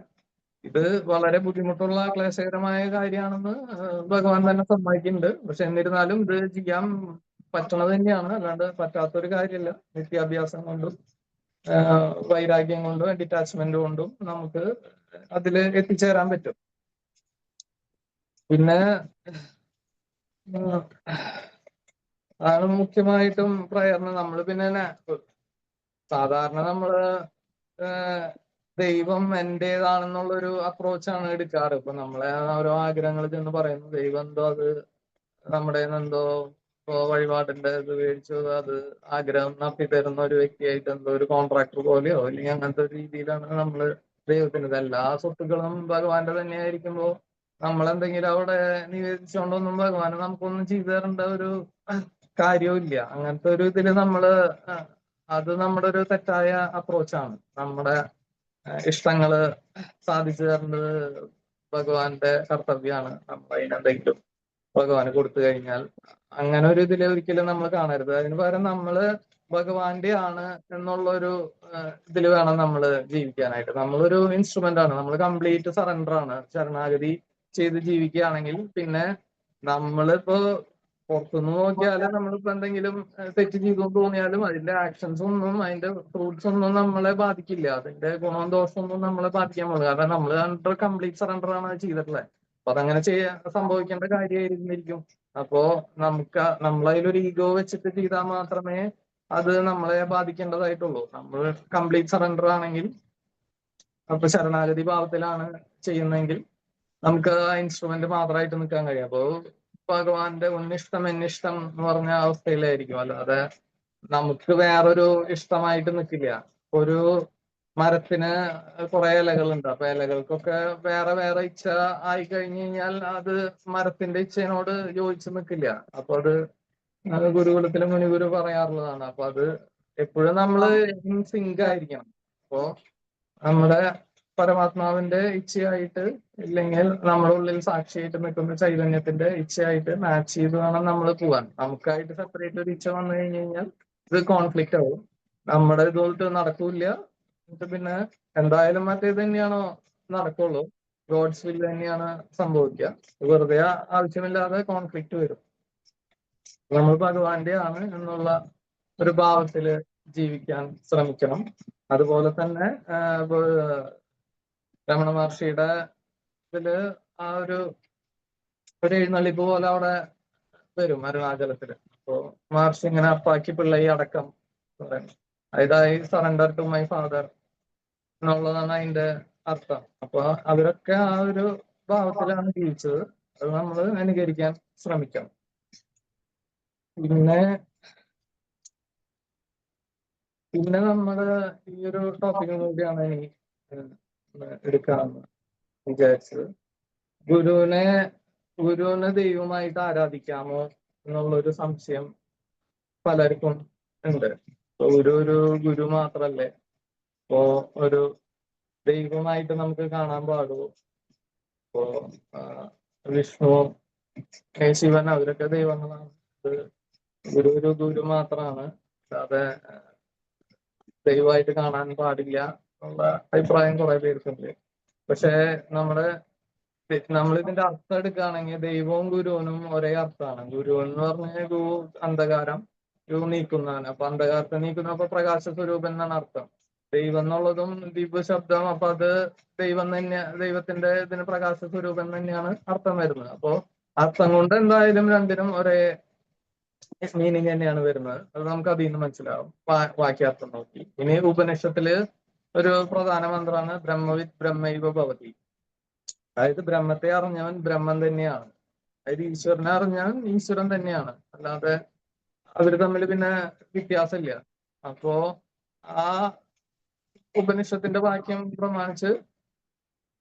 ഇത് വളരെ ബുദ്ധിമുട്ടുള്ള ക്ലേശകരമായ കാര്യമാണെന്ന് ഭഗവാൻ തന്നെ സമ്മതിക്കുന്നുണ്ട്. പക്ഷെ എന്നിരുന്നാലും ഇത് ചെയ്യാൻ പറ്റണത് തന്നെയാണ്, അല്ലാണ്ട് പറ്റാത്തൊരു കാര്യമില്ല. നിത്യാഭ്യാസം കൊണ്ടും വൈരാഗ്യം കൊണ്ടും ഡിറ്റാച്ച്മെന്റ് കൊണ്ടും നമുക്ക് അതിൽ എത്തിച്ചേരാൻ പറ്റും. പിന്നെ അതാണ് മുഖ്യമായിട്ടും പ്രയത്നം. നമ്മൾ പിന്നെ സാധാരണ നമ്മള് ദൈവം എന്റേതാണെന്നുള്ളൊരു അപ്രോച്ചാണ് എടുക്കാറ്. ഇപ്പൊ നമ്മളെ ഓരോ ആഗ്രഹങ്ങൾ ചെന്ന് പറയുന്നു, ദൈവം എന്തോ അത് നമ്മുടെ എന്തോ ഇപ്പോ വഴിപാടിന്റെ ഇത് മേടിച്ചു അത് ആഗ്രഹം നടത്തി തരുന്ന ഒരു വ്യക്തിയായിട്ട് എന്തോ ഒരു കോൺട്രാക്ടർ പോലെയോ അല്ലെങ്കിൽ അങ്ങനത്തെ ഒരു രീതിയിലാണ് നമ്മള് ദൈവത്തിന്. എല്ലാ സ്വത്തുക്കളും ഭഗവാന്റെ തന്നെയായിരിക്കുമ്പോ നമ്മളെന്തെങ്കിലും അവിടെ നിവേദിച്ചുകൊണ്ടൊന്നും ഭഗവാന് നമുക്കൊന്നും ചെയ്തു തരേണ്ട ഒരു കാര്യമില്ല. അങ്ങനത്തെ ഒരു ഇതില് നമ്മള് അത് നമ്മുടെ ഒരു തെറ്റായ അപ്രോച്ചാണ്. നമ്മുടെ ഇഷ്ടങ്ങള് സാധിച്ചു തരേണ്ടത് ഭഗവാന്റെ കർത്തവ്യമാണ്. നമ്മൾ അതിനെന്തെങ്കിലും ഭഗവാന് കൊടുത്തു കഴിഞ്ഞാൽ അങ്ങനെ ഒരു ഇതിൽ ഒരിക്കലും നമ്മൾ കാണരുത്. അതിന് പകരം നമ്മള് ഭഗവാന്റെ ആണ് എന്നുള്ള ഒരു ഇതിൽ വേണം നമ്മൾ ജീവിക്കാനായിട്ട്. നമ്മളൊരു ഇൻസ്ട്രുമെന്റ് ആണ്, നമ്മൾ കംപ്ലീറ്റ് സറണ്ടർ ആണ്. ശരണാഗതി ചെയ്ത് ജീവിക്കുകയാണെങ്കിൽ പിന്നെ നമ്മളിപ്പോ പുറത്തുനിന്ന് നോക്കിയാലും നമ്മളിപ്പോ എന്തെങ്കിലും തെറ്റ് ചെയ്തു തോന്നിയാലും അതിന്റെ ആക്ഷൻസ് ഒന്നും അതിന്റെ ഫ്രൂട്ട്സ് ഒന്നും നമ്മളെ ബാധിക്കില്ല. അതിന്റെ ഗുണവും ദോഷമൊന്നും നമ്മളെ ബാധിക്കാൻ പോകുന്നത് കാരണം നമ്മൾ അണ്ടർ കംപ്ലീറ്റ് സറണ്ടർ ആണ് അത് ചെയ്തിട്ടുള്ളത്. അപ്പൊ അതങ്ങനെ സംഭവിക്കേണ്ട കാര്യമായിരുന്നിരിക്കും. അപ്പോ നമ്മളതിലൊരു ഈഗോ വെച്ചിട്ട് ചെയ്താൽ മാത്രമേ അത് നമ്മളെ ബാധിക്കേണ്ടതായിട്ടുള്ളൂ. നമ്മൾ കംപ്ലീറ്റ് സറണ്ടർ ആണെങ്കിൽ, അപ്പൊ ശരണാഗതി ഭാവത്തിലാണ് ചെയ്യുന്നതെങ്കിൽ നമുക്ക് ആ ഇൻസ്ട്രുമെന്റ് മാത്രമായിട്ട് നിൽക്കാൻ കഴിയും. അപ്പോ ഭഗവാന്റെ ഉന്നിഷ്ടം എന്നിഷ്ടം എന്ന് പറഞ്ഞ അവസ്ഥയിലായിരിക്കും. അല്ലാതെ നമുക്ക് വേറൊരു ഇഷ്ടമായിട്ട് നിൽക്കില്ല. ഒരു മരത്തിന് കുറെ ഇലകളുണ്ട്, അപ്പൊ ഇലകൾക്കൊക്കെ വേറെ വേറെ ഇച്ഛ ആയി കഴിഞ്ഞു കഴിഞ്ഞാൽ അത് മരത്തിന്റെ ഇച്ഛയോട് യോജിച്ച് നിൽക്കില്ല. അപ്പൊ അത് ഗുരുകുലത്തിലെ മുനിഗുരു പറയാറുള്ളതാണ്. അപ്പൊ അത് എപ്പോഴും നമ്മള് ഇൻ സിങ്ക് ആയിരിക്കണം. അപ്പോ നമ്മുടെ പരമാത്മാവിന്റെ ഇച്ഛയായിട്ട് ഇല്ലെങ്കിൽ നമ്മുടെ ഉള്ളിൽ സാക്ഷിയായിട്ട് നിൽക്കുന്ന ചൈതന്യത്തിന്റെ ഇച്ഛയായിട്ട് മാച്ച് ചെയ്ത് വേണം നമ്മൾ പോവാൻ. നമുക്കായിട്ട് സെപ്പറേറ്റ് ഒരു ഇച്ഛ വന്നു കഴിഞ്ഞു കഴിഞ്ഞാൽ ഇത് കോൺഫ്ലിക്റ്റ് ആവും, നമ്മുടെ ഇതുപോലത്തെ നടക്കൂല. പിന്നെ എന്തായാലും മറ്റേത് തന്നെയാണോ നടക്കുള്ളൂ, ഗോഡ്സ് വില്ല് തന്നെയാണ് സംഭവിക്കുക. വെറുതെ ആവശ്യമില്ലാതെ കോൺഫ്ലിക്റ്റ് വരും. നമ്മൾ ഭഗവാന്റെ ആണ് എന്നുള്ള ഒരു ഭാവത്തില് ജീവിക്കാൻ ശ്രമിക്കണം. അതുപോലെ തന്നെ രമണ മഹർഷിയുടെ ഇതില് ആ ഒരു എഴുന്നള്ളിപ്പ് പോലെ അവിടെ വരും അരുണാചലത്തില്. അപ്പോ മഹർഷി ഇങ്ങനെ അപ്പാക്കി പിള്ളൈ അടക്കം പറയുന്നു, അതായത് സറണ്ടർ ടു മൈ ഫാദർ എന്നുള്ളതാണ് അതിന്റെ അർത്ഥം. അപ്പൊ അവരൊക്കെ ആ ഒരു ഭാവത്തിലാണ് ജീവിച്ചത്. അത് നമ്മൾ അനുകരിക്കാൻ ശ്രമിക്കണം. പിന്നെ നമ്മള് ഈ ഒരു ടോപ്പിക്കും കൂടിയാണ് ഇനി എടുക്കാമെന്ന് വിചാരിച്ചത്. ഗുരുവിനെ ദൈവമായിട്ട് ആരാധിക്കാമോ എന്നുള്ളൊരു സംശയം പലർക്കും ഉണ്ട്. ഒരു ഗുരു മാത്രല്ലേ ഇപ്പോ ഒരു ദൈവമായിട്ട് നമുക്ക് കാണാൻ പാടുള്ളൂ. ഇപ്പോ വിഷ്ണു, ശിവൻ അവരൊക്കെ ദൈവങ്ങളാണ്. ഒരു ഗുരു മാത്രമാണ്, അല്ലാതെ ദൈവമായിട്ട് കാണാൻ പാടില്ല എന്നുള്ള അഭിപ്രായം കുറെ പേർക്കുണ്ട്. പക്ഷെ നമ്മളിതിന്റെ അർത്ഥം എടുക്കുകയാണെങ്കിൽ ദൈവവും ഗുരുവിനും ഒരേ അർത്ഥമാണ്. ഗുരു എന്ന് പറഞ്ഞാൽ ഗു അന്ധകാരം, ഗു നീക്കുന്നതാണ്. അപ്പൊ അന്ധകാരത്തെ നീക്കുന്ന അപ്പൊ പ്രകാശ സ്വരൂപൻ എന്നാണ് അർത്ഥം. ദൈവം എന്നുള്ളതും ദിവ്യ ശബ്ദം, അപ്പൊ അത് ദൈവം തന്നെ, ദൈവത്തിന്റെ ഇതിന് പ്രകാശ സ്വരൂപൻ തന്നെയാണ് അർത്ഥം വരുന്നത്. അപ്പോ അർത്ഥം കൊണ്ട് എന്തായാലും രണ്ടിനും ഒരേ മീനിങ് തന്നെയാണ് വരുന്നത്. അത് നമുക്ക് അതിൽ നിന്ന് മനസ്സിലാവും വാക്യാർത്ഥം നോക്കി. ഇനി ഉപനിഷത്തില് ഒരു പ്രധാന മന്ത്രമാണ് ബ്രഹ്മവിത് ബ്രഹ്മൈവ ഭവതി. അതായത് ബ്രഹ്മത്തെ അറിഞ്ഞവൻ ബ്രഹ്മം തന്നെയാണ്, അതായത് ഈശ്വരനെ അറിഞ്ഞവൻ ഈശ്വരൻ തന്നെയാണ്, അല്ലാതെ അവര് തമ്മിൽ പിന്നെ വ്യത്യാസമില്ല. അപ്പോ ആ ഉപനിഷത്തിന്റെ വാക്യം പ്രമാണിച്ച്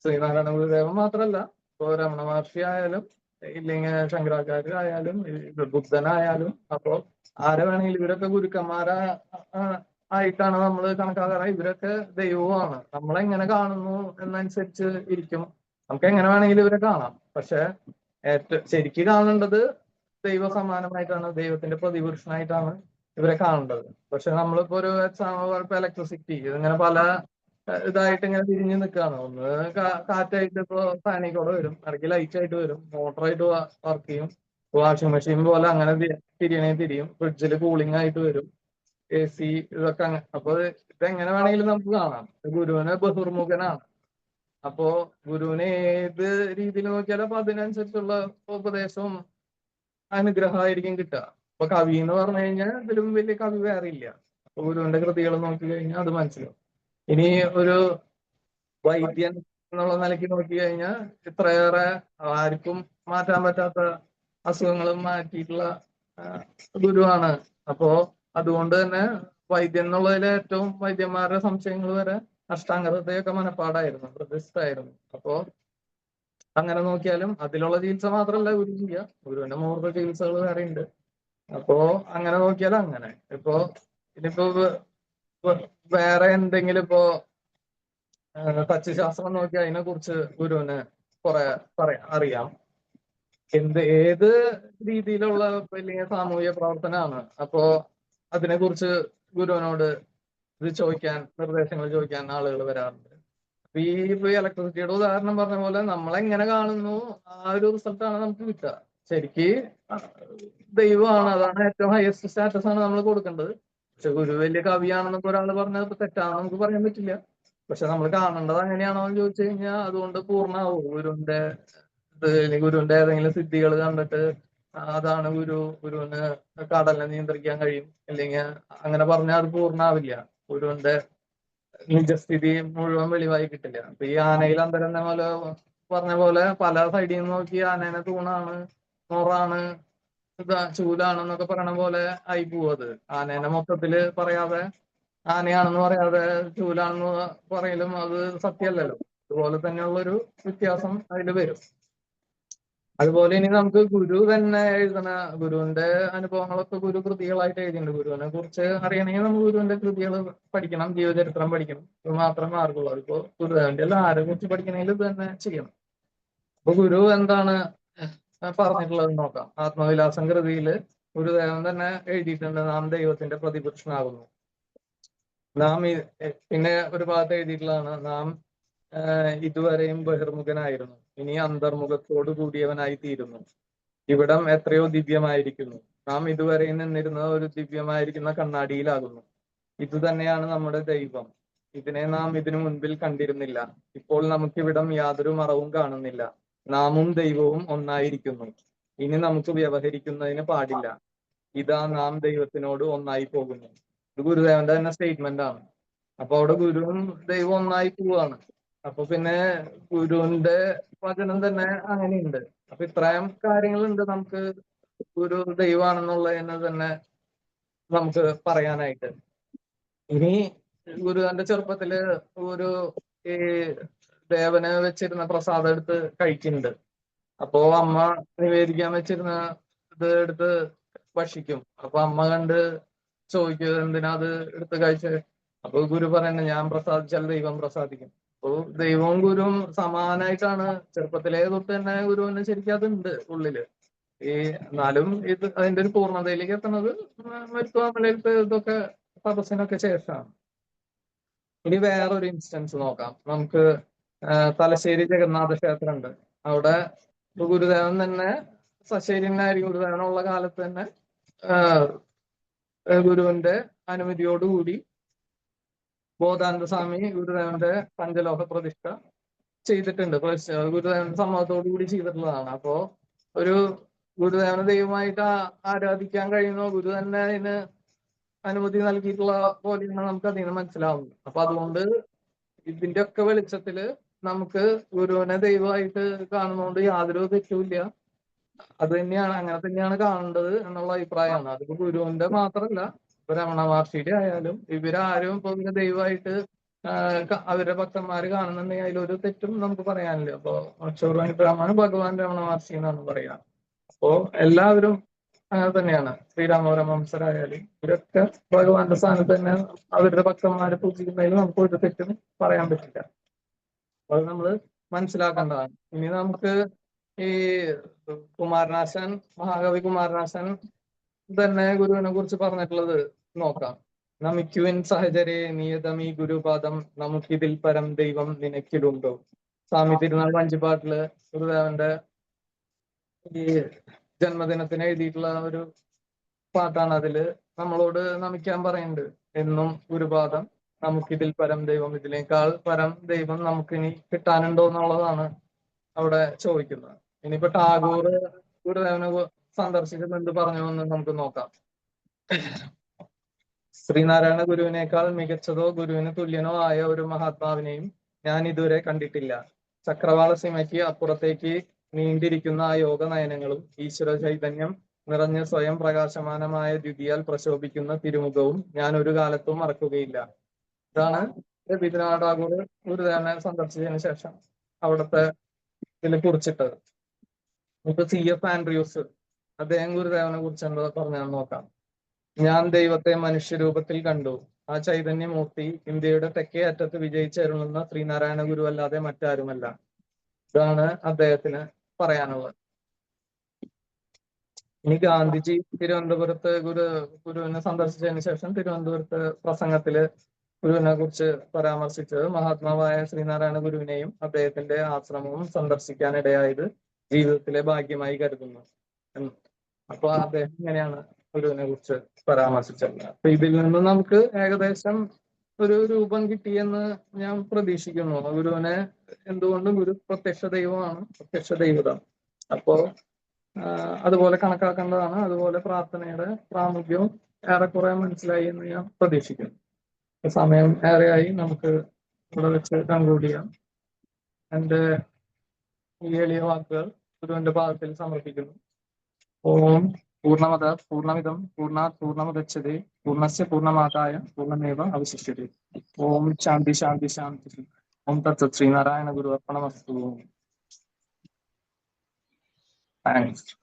ശ്രീനാരായണ ഗുരുദേവൻ മാത്രമല്ല, ഇപ്പോ രമണ മഹർഷി ആയാലും ഇല്ലെങ്കിൽ ശങ്കരാചാര്യായാലും ബുദ്ധനായാലും, അപ്പോ ആരെ വേണമെങ്കിലും ഇവരൊക്കെ ഗുരുക്കന്മാരാ ആയിട്ടാണ് നമ്മൾ കണക്കാക്കാറ്. ഇവരൊക്കെ ദൈവവുമാണ്. നമ്മളെങ്ങനെ കാണുന്നു എന്നനുസരിച്ച് ഇരിക്കും. നമുക്ക് എങ്ങനെ വേണമെങ്കിലും ഇവരെ കാണാം. പക്ഷെ ശരിക്ക് കാണേണ്ടത് ദൈവ സമാനമായിട്ടാണ്, ദൈവത്തിന്റെ പ്രതിപുരുഷനായിട്ടാണ് ഇവരെ കാണേണ്ടത്. പക്ഷെ നമ്മളിപ്പോ ഒരു എക്സാമ്പിൾ ഇലക്ട്രിസിറ്റി ഇതിങ്ങനെ പല ഇതായിട്ട് ഇങ്ങനെ തിരിഞ്ഞു നിൽക്കുകയാണ്. ഒന്ന് കാറ്റായിട്ട് ഇപ്പോ ഫാനിൽ കൂടെ വരും, ഇടയ്ക്ക് ലൈറ്റ് ആയിട്ട് വരും, മോട്ടറായിട്ട് വർക്ക് ചെയ്യും, വാഷിംഗ് മെഷീൻ പോലെ അങ്ങനെ തിരിയണേ തിരിയും, ഫ്രിഡ്ജിൽ കൂളിംഗ് ആയിട്ട് വരും, AC ഇതൊക്കെ അങ്ങനെ. അപ്പൊ ഇതെങ്ങനെ വേണമെങ്കിലും നമുക്ക് കാണാം. ഗുരുവിനെ ബഹിർമുഖനാണ്. അപ്പോ ഗുരുവിനെ ഏത് രീതിയിൽ നോക്കിയാലും അപ്പൊ അതിനനുസരിച്ചുള്ള ഉപദേശവും അനുഗ്രഹമായിരിക്കും കിട്ടുക. അപ്പൊ കവി എന്ന് പറഞ്ഞു കഴിഞ്ഞാൽ ഇതിലും വലിയ കവി വേറെ ഇല്ല. അപ്പൊ ഗുരുവിന്റെ കൃതികൾ നോക്കി കഴിഞ്ഞാൽ അത് മനസ്സിലാവും. ഇനി ഒരു വൈദ്യൻ എന്നുള്ള നിലയ്ക്ക് നോക്കി കഴിഞ്ഞാൽ ഇത്രയേറെ ആർക്കും മാറ്റാൻ പറ്റാത്ത അസുഖങ്ങളും മാറ്റിയിട്ടുള്ള ഗുരുവാണ്. അപ്പോ അതുകൊണ്ട് തന്നെ വൈദ്യൻ എന്നുള്ളതിലെ ഏറ്റവും വൈദ്യന്മാരുടെ സംശയങ്ങൾ വരെ അഷ്ടാംഗഹൃദയൊക്കെ മനപ്പാടായിരുന്നു, പ്രതിഷ്ഠായിരുന്നു. അപ്പോ അങ്ങനെ നോക്കിയാലും അതിലുള്ള ചികിത്സ മാത്രമല്ല ഗുരു ചെയ്യുക, ഗുരുവിന്റെ മുഹൂർത്ത ചികിത്സകൾ വേറെ ഉണ്ട്. അപ്പോ അങ്ങനെ നോക്കിയാലും അങ്ങനെ. ഇനിയിപ്പോ വേറെ എന്തെങ്കിലും ഇപ്പോ തച്ചുശാസ്ത്രം നോക്കി അതിനെ കുറിച്ച് ഗുരുവിന് കുറെ അറിയാം. ഏത് രീതിയിലുള്ള വലിയ സാമൂഹ്യ പ്രവർത്തനമാണ്. അപ്പോ അതിനെക്കുറിച്ച് ഗുരുവിനോട് ഇത് ചോദിക്കാൻ, നിർദ്ദേശങ്ങൾ ചോദിക്കാൻ ആളുകൾ വരാറുണ്ട്. അപ്പൊ ഇപ്പൊ ഇലക്ട്രിസിറ്റിയുടെ ഉദാഹരണം പറഞ്ഞ പോലെ നമ്മളെങ്ങനെ കാണുന്നു ആ ഒരു റിസൾട്ടാണ് നമുക്ക് കിട്ടുക. ശരിക്ക് ദൈവമാണ്, അതാണ് ഏറ്റവും ഹയസ്റ്റ് സ്റ്റാറ്റസ് ആണ് നമ്മൾ കൊടുക്കേണ്ടത്. പക്ഷെ ഗുരു വലിയ കവിയാണെന്നൊക്കെ ഒരാൾ പറഞ്ഞത് ഇപ്പൊ തെറ്റാണെന്ന് നമുക്ക് പറയാൻ പറ്റില്ല. പക്ഷെ നമ്മൾ കാണേണ്ടത് അങ്ങനെയാണോ എന്ന് ചോദിച്ചു കഴിഞ്ഞാൽ അതുകൊണ്ട് പൂർണ്ണമാവും ഗുരുവിന്റെ ഗുരുവിന്റെ ഏതെങ്കിലും സിദ്ധികൾ കണ്ടിട്ട് അതാണ് ഗുരുവിന് കടലിനെ നിയന്ത്രിക്കാൻ കഴിയും, അല്ലെങ്കിൽ അങ്ങനെ പറഞ്ഞാൽ അത് പൂർണ്ണാവില്ല. ഗുരുവിന്റെ നിജസ്ഥിതി മുഴുവൻ വെളിവായി കിട്ടില്ല. അപ്പൊ ഈ ആനയിൽ അന്തരനെ പോലെ പറഞ്ഞ പോലെ പല സൈഡിൽ നിന്ന് നോക്കി ആനേനെ തൂണാണ്, മൊറാണ്, ചൂലാണെന്നൊക്കെ പറയണ പോലെ ആയി പോവും. അത് ആനേനെ മൊത്തത്തില് പറയാതെ, ആനയാണെന്ന് പറയാതെ ചൂലാണെന്ന് പറയലും അത് സത്യമല്ലല്ലോ. അതുപോലെ തന്നെയുള്ളൊരു വ്യത്യാസം അതിൽ വരും. അതുപോലെ ഇനി നമുക്ക് ഗുരു തന്നെ എഴുതണ ഗുരുവിന്റെ അനുഭവങ്ങളൊക്കെ ഗുരു കൃതികളായിട്ട് എഴുതിയിട്ടുണ്ട്. ഗുരുവിനെ കുറിച്ച് അറിയണമെങ്കിൽ നമുക്ക് ഗുരുവിന്റെ കൃതികൾ പഠിക്കണം, ജീവചരിത്രം പഠിക്കണം. ഇത് മാത്രമേ മാർഗുള്ളൂ. അതിപ്പോ ഗുരുദേവന്റെ അല്ല, ആരെ കുറിച്ച് പഠിക്കണമെങ്കിൽ ഇത് തന്നെ ചെയ്യണം. അപ്പൊ ഗുരു എന്താണ് പറഞ്ഞിട്ടുള്ളത് നോക്കാം. ആത്മവിലാസം കൃതിയില് ഗുരുദേവൻ തന്നെ എഴുതിയിട്ടുണ്ട്, നാം ദൈവത്തിന്റെ പ്രതിപുരുഷനാകുന്നു. പിന്നെ ഒരു ഭാഗത്ത് എഴുതിയിട്ടുള്ളതാണ്, നാം ഇതുവരെയും ബഹിർമുഖനായിരുന്നു, ഇനി അന്തർമുഖത്തോടു കൂടിയവനായി തീരുന്നു. ഇവിടം എത്രയോ ദിവ്യമായിരിക്കുന്നു. നാം ഇതുവരെ നിന്നിരുന്നത് ഒരു ദിവ്യമായിരിക്കുന്ന കണ്ണാടിയിലാകുന്നു. ഇത് തന്നെയാണ് നമ്മുടെ ദൈവം. ഇതിനെ നാം ഇതിനു മുൻപിൽ കണ്ടിരുന്നില്ല. ഇപ്പോൾ നമുക്കിവിടം യാതൊരു മറവും കാണുന്നില്ല. നാമും ദൈവവും ഒന്നായിരിക്കുന്നു. ഇനി നമുക്ക് വ്യവഹരിക്കുന്നതിന് പാടില്ല. ഇതാ നാം ദൈവത്തിനോട് ഒന്നായി പോകുന്നു. ഇത് ഗുരുദേവന്റെ തന്നെ സ്റ്റേറ്റ്മെന്റ് ആണ്. അപ്പൊ അവിടെ ഗുരുവും ദൈവം ഒന്നായി പോവാണ്. അപ്പൊ പിന്നെ ഗുരുവിന്റെ വചനം തന്നെ അങ്ങനെയുണ്ട്. അപ്പൊ ഇത്രയും കാര്യങ്ങളുണ്ട് നമുക്ക് ഗുരു ദൈവമാണെന്നുള്ളതിന് തന്നെ നമുക്ക് പറയാനായിട്ട്. ഇനി ഗുരുവിന്റെ ചെറുപ്പത്തില് ഒരു ഈ ദേവന് വെച്ചിരുന്ന പ്രസാദം എടുത്ത് കഴിക്കുന്നുണ്ട്. അപ്പോ അമ്മ നിവേദിക്കാൻ വെച്ചിരുന്ന ഇത് എടുത്ത് ഭക്ഷിക്കും. അപ്പൊ അമ്മ കണ്ട് ചോദിക്കും, എന്തിനാ അത് എടുത്ത് കഴിച്ചത്? അപ്പൊ ഗുരു പറയുന്നത്, ഞാൻ പ്രസാദിച്ചാൽ ദൈവം പ്രസാദിക്കും. അപ്പൊ ദൈവവും ഗുരുവും സമാനായിട്ടാണ്. ചെറുപ്പത്തിലേ തൊട്ട് തന്നെ ഗുരുവിന് ശരിക്കും അതുണ്ട് ഉള്ളില്. എന്നാലും ഇത് അതിന്റെ ഒരു പൂർണ്ണതയിലേക്ക് എത്തുന്നത് മരുത്വാമലയിലത്തെ ഇതൊക്കെ തപസ്സിനൊക്കെ ശേഷമാണ്. ഇനി വേറൊരു ഇൻസ്റ്റൻസ് നോക്കാം നമുക്ക്. തലശ്ശേരി ജഗന്നാഥ ക്ഷേത്രം ഉണ്ട്. അവിടെ ഗുരുദേവൻ തന്നെ സശരീരനായിരിക്കും. ഗുരുദേവനുള്ള കാലത്ത് തന്നെ ഗുരുവിന്റെ അനുമതിയോടുകൂടി ബോധാനന്ദ സ്വാമി ഗുരുദേവന്റെ പഞ്ചലോഹ പ്രതിഷ്ഠ ചെയ്തിട്ടുണ്ട്. ഗുരുദേവന്റെ സമ്മതത്തോടു കൂടി ചെയ്തിട്ടുള്ളതാണ്. അപ്പോ ഒരു ഗുരുദേവനെ ദൈവമായിട്ട് ആരാധിക്കാൻ കഴിയുന്ന ഗുരു തന്നെ അതിന് അനുമതി നൽകിയിട്ടുള്ള പോലെയാണ് നമുക്ക് അതിന് മനസ്സിലാവുന്നത്. അപ്പൊ അതുകൊണ്ട് ഇതിന്റെ ഒക്കെ വെളിച്ചത്തില് നമുക്ക് ഗുരുവിനെ ദൈവമായിട്ട് കാണുന്നതുകൊണ്ട് യാതൊരു തെറ്റുമില്ല. അത് തന്നെയാണ്, അങ്ങനെ തന്നെയാണ് കാണേണ്ടത് എന്നുള്ള അഭിപ്രായമാണ്. അതിപ്പോ ഗുരുവിന്റെ മാത്രമല്ല, ഇപ്പൊ രമണ മഹർഷിയുടെ ആയാലും ഇവരാരും ഇപ്പൊ ഇവരെ ദൈവമായിട്ട് അവരുടെ ഭക്തന്മാര് കാണുന്നുണ്ടെങ്കിൽ അതിലൊരു തെറ്റും നമുക്ക് പറയാനില്ല. അപ്പൊ ബ്രാഹ്മണ ഭഗവാൻ രമണ മഹർഷി എന്നാണ് പറയാ. അപ്പോ എല്ലാവരും അങ്ങനെ തന്നെയാണ്. ശ്രീരാമപരമഹംസരായാലും ഇവരൊക്കെ ഭഗവാന്റെ സ്ഥാനത്ത് തന്നെ അവരുടെ ഭക്തന്മാരെ പൂജിക്കുന്നതിൽ നമുക്ക് ഒരു തെറ്റും പറയാൻ പറ്റില്ല. അത് നമ്മൾ മനസ്സിലാക്കേണ്ടതാണ്. ഇനി നമുക്ക് ഈ കുമാരനാശാൻ, മഹാകവി കുമാരനാശാൻ തന്നെ ഗുരുവിനെ കുറിച്ച് പറഞ്ഞിട്ടുള്ളത് നോക്കാം. നമിക്കുവിൻ സഹചരെ നിയതമീ ഗുരുപാദം, നമുക്കിതിൽ പരം ദൈവം നിനക്കിലുണ്ടോ. സ്വാമി തിരുനാൾ വഞ്ചിപ്പാട്ടില് ഗുരുദേവന്റെ ഈ ജന്മദിനത്തിന് എഴുതിയിട്ടുള്ള ഒരു പാട്ടാണ്. അതില് നമ്മളോട് നമിക്കാൻ പറയുന്നുണ്ട്. എന്നും ഗുരുപാദം, നമുക്കിതിൽ പരം ദൈവം, ഇതിനേക്കാൾ പരം ദൈവം നമുക്കിനി കിട്ടാനുണ്ടോ എന്നുള്ളതാണ് അവിടെ ചോദിക്കുന്നത്. ഇനിയിപ്പോ ടാഗോർ ഗുരുദേവനെ സന്ദർശിച്ചത് എന്ത് പറഞ്ഞു എന്ന് നമുക്ക് നോക്കാം. ശ്രീനാരായണ ഗുരുവിനേക്കാൾ മികച്ചതോ ഗുരുവിന് തുല്യനോ ആയ ഒരു മഹാത്മാവിനെയും ഞാൻ ഇതുവരെ കണ്ടിട്ടില്ല. ചക്രവാള സീമയ്ക്ക് അപ്പുറത്തേക്ക് നീണ്ടിരിക്കുന്ന ആ യോഗ നയനങ്ങളും ഈശ്വര ചൈതന്യം നിറഞ്ഞ സ്വയം പ്രകാശമാനമായ ദ്വിതിയാൽ പ്രശോഭിക്കുന്ന തിരുമുഖവും ഞാൻ ഒരു കാലത്തും മറക്കുകയില്ല. ഇതാണ് രവീന്ദ്രനാഥ ടാഗോർ ഗുരുദേവനെ സന്ദർശിച്ചതിന് ശേഷം അവിടുത്തെ ഇതിൽ കുറിച്ചിട്ടത്. ഇപ്പൊ CF ആൻഡ്രൂസ് അദ്ദേഹം ഗുരുദേവനെ കുറിച്ച് എന്താ പറഞ്ഞാൽ നോക്കാം. ഞാൻ ദൈവത്തെ മനുഷ്യരൂപത്തിൽ കണ്ടു. ആ ചൈതന്യമൂർത്തി ഇന്ത്യയുടെ തെക്കേ അറ്റത്ത് വിജയിച്ചരുളുന്ന ശ്രീനാരായണ ഗുരു അല്ലാതെ മറ്റാരുമല്ല. ഇതാണ് അദ്ദേഹത്തിന് പറയാനുള്ളത്. ഇനി ഗാന്ധിജി തിരുവനന്തപുരത്ത് ഗുരുവിനെ സന്ദർശിച്ചതിന് ശേഷം തിരുവനന്തപുരത്ത് പ്രസംഗത്തില് ഗുരുവിനെ കുറിച്ച് പരാമർശിച്ചത് മഹാത്മാവായ ശ്രീനാരായണ ഗുരുവിനെയും അദ്ദേഹത്തിന്റെ ആശ്രമവും സന്ദർശിക്കാനിടയായത് ജീവിതത്തിലെ ഭാഗ്യമായി കരുതുന്നു. അപ്പൊ അദ്ദേഹം ഇങ്ങനെയാണ് ഗുരുവിനെ കുറിച്ച് പരാമർശിച്ചത്. അപ്പൊ ഇതിൽ നിന്ന് നമുക്ക് ഏകദേശം ഒരു രൂപം കിട്ടിയെന്ന് ഞാൻ പ്രതീക്ഷിക്കുന്നു. ഗുരുവിനെ എന്തുകൊണ്ടും ഗുരു പ്രത്യക്ഷ ദൈവമാണ്, പ്രത്യക്ഷ ദൈവത. അപ്പോ അതുപോലെ കണക്കാക്കേണ്ടതാണ്. അതുപോലെ പ്രാർത്ഥനയുടെ പ്രാമുഖ്യവും ഏറെക്കുറെ മനസ്സിലായി എന്ന് ഞാൻ പ്രതീക്ഷിക്കുന്നു. സമയം ഏറെയായി, നമുക്ക് ഇവിടെ വെച്ച് കൺക്ലൂഡ് ചെയ്യാം. എന്റെ ഈ എളിയ വാക്കുകൾ ഗുരുവിന്റെ പാദത്തിൽ സമർപ്പിക്കുന്നു. ഓം പൂർണ്ണമത പൂർണ്ണമിതം പൂർണ്ണാത് പൂർണ്ണമുദച്യതേ പൂർണ്ണസ്യ പൂർണ്ണമാദായ പൂർണ്ണമേവ അവശിഷ്യതേ. ഓം ശാന്തി ശാന്തി ശാന്തി. ഓം തത്സത്. ശ്രീനാരായണ ഗുരു അർപ്പണമസ്തു. താങ്ക്സ്.